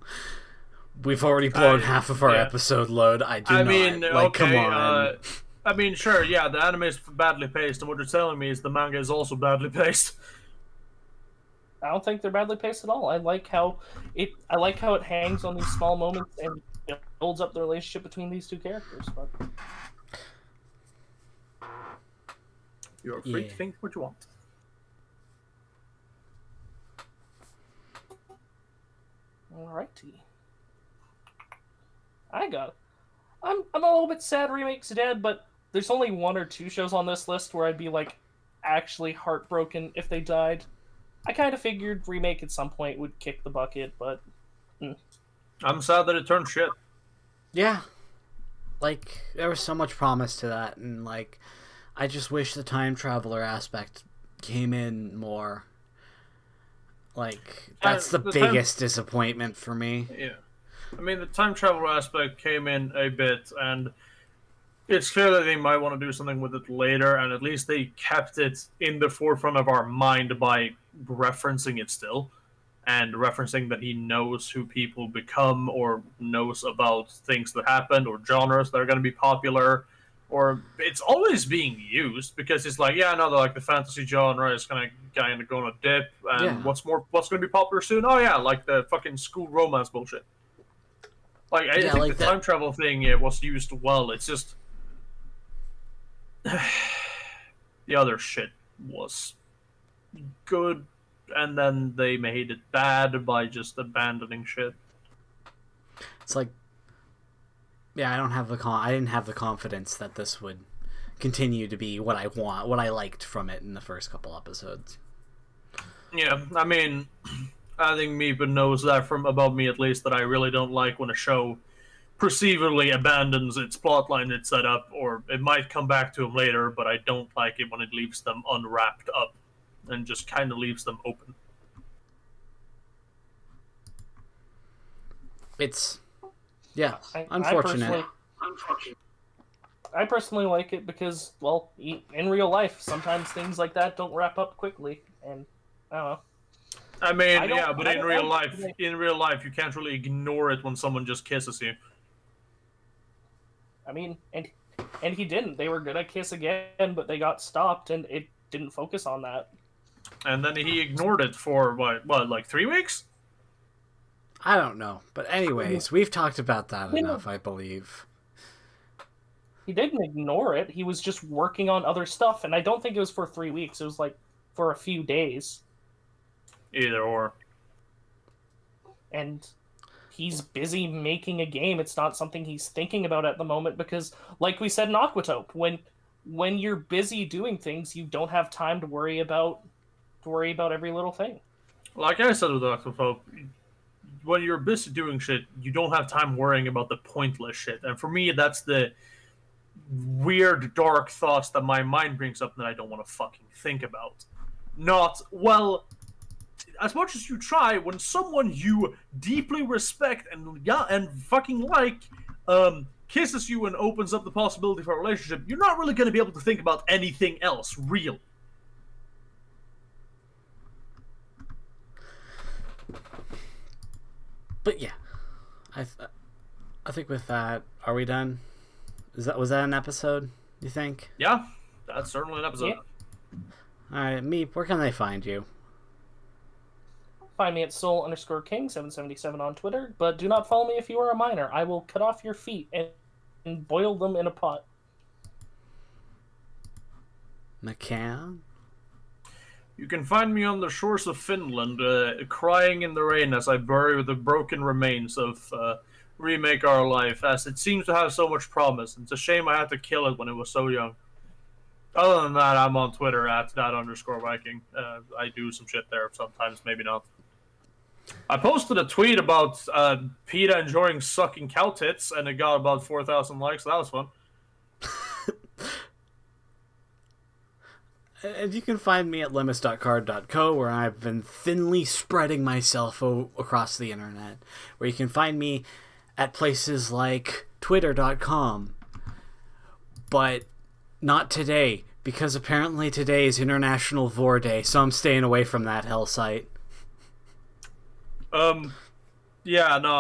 we've already blown half of our episode load. Come on. I mean, sure, yeah, the anime is badly paced, and what you're telling me is the manga is also badly paced. I don't think they're badly paced at all. I like how it hangs on these small moments and builds up the relationship between these two characters. But You're free to think what you want. alrighty, I'm a little bit sad Remake's dead, but there's only 1 or 2 shows on this list where I'd be like actually heartbroken if they died. I kind of figured Remake at some point would kick the bucket, but I'm sad that it turned shit. Yeah. Like, there was so much promise to that, and, like, I just wish the time traveler aspect came in more. Like, that's the biggest disappointment for me. Yeah. I mean, the time travel aspect came in a bit, and it's clear that they might want to do something with it later, and at least they kept it in the forefront of our mind by referencing it still, and referencing that he knows who people become, or knows about things that happened, or genres that are going to be popular, or it's always being used, because it's like, yeah, no, like the fantasy genre is kind of going to dip, and what's going to be popular soon? Oh yeah, like the fucking school romance bullshit. Like, I think like the time travel thing was used well. It's just the other shit was good, and then they made it bad by just abandoning shit. It's like, yeah, I didn't have the confidence that this would continue to be what I liked from it in the first couple episodes. Yeah, I mean, I think Meepa knows that about me at least, that I really don't like when a show perceivably abandons its plotline it's set up, or it might come back to them later, but I don't like it when it leaves them unwrapped up and just kind of leaves them open. It's, unfortunate. I personally like it because, well, in real life, sometimes things like that don't wrap up quickly, and I don't know. I mean, but in real life, you can't really ignore it when someone just kisses you. I mean, and he didn't. They were gonna kiss again, but they got stopped, and it didn't focus on that. And then he ignored it for what, like 3 weeks? I don't know, but anyways, we've talked about that enough, I believe. He didn't ignore it. He was just working on other stuff, and I don't think it was for 3 weeks. It was like for a few days. Either or. And he's busy making a game. It's not something he's thinking about at the moment because, like we said in Aquatope, when you're busy doing things, you don't have time to worry about every little thing. Like I said with Aquatope, when you're busy doing shit, you don't have time worrying about the pointless shit. And for me, that's the weird, dark thoughts that my mind brings up that I don't want to fucking think about. Not, well, as much as you try, when someone you deeply respect and fucking like kisses you and opens up the possibility for a relationship, you're not really going to be able to think about anything else, real. But yeah, I think with that, are we done? Was that an episode, you think? Yeah, that's certainly an episode. Yeah. Alright, Meep, where can they find you? Find me at soul_king777 on Twitter, but do not follow me if you are a minor. I will cut off your feet and boil them in a pot. McCann? You can find me on the shores of Finland, crying in the rain as I bury the broken remains of Remake Our Life, as it seems to have so much promise. It's a shame I had to kill it when it was so young. Other than that, I'm on Twitter at @_Viking. I do some shit there sometimes, maybe not. I posted a tweet about PETA enjoying sucking cow tits, and it got about 4,000 likes. That was fun. And you can find me at limits.card.co, where I've been thinly spreading myself across the internet. Where you can find me at places like twitter.com. But not today, because apparently today is International Vor Day, so I'm staying away from that hell site. Yeah, no,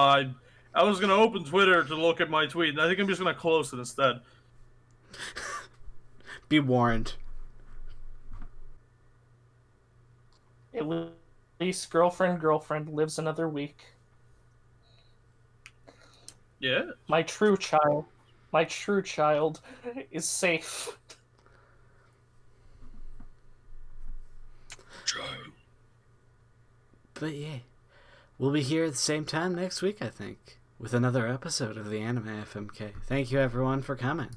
I was gonna open Twitter to look at my tweet, and I think I'm just gonna close it instead. Be warned. It was least girlfriend lives another week. Yeah. My true child is safe. But yeah, we'll be here at the same time next week, I think, with another episode of the Anime FMK. Thank you everyone for coming.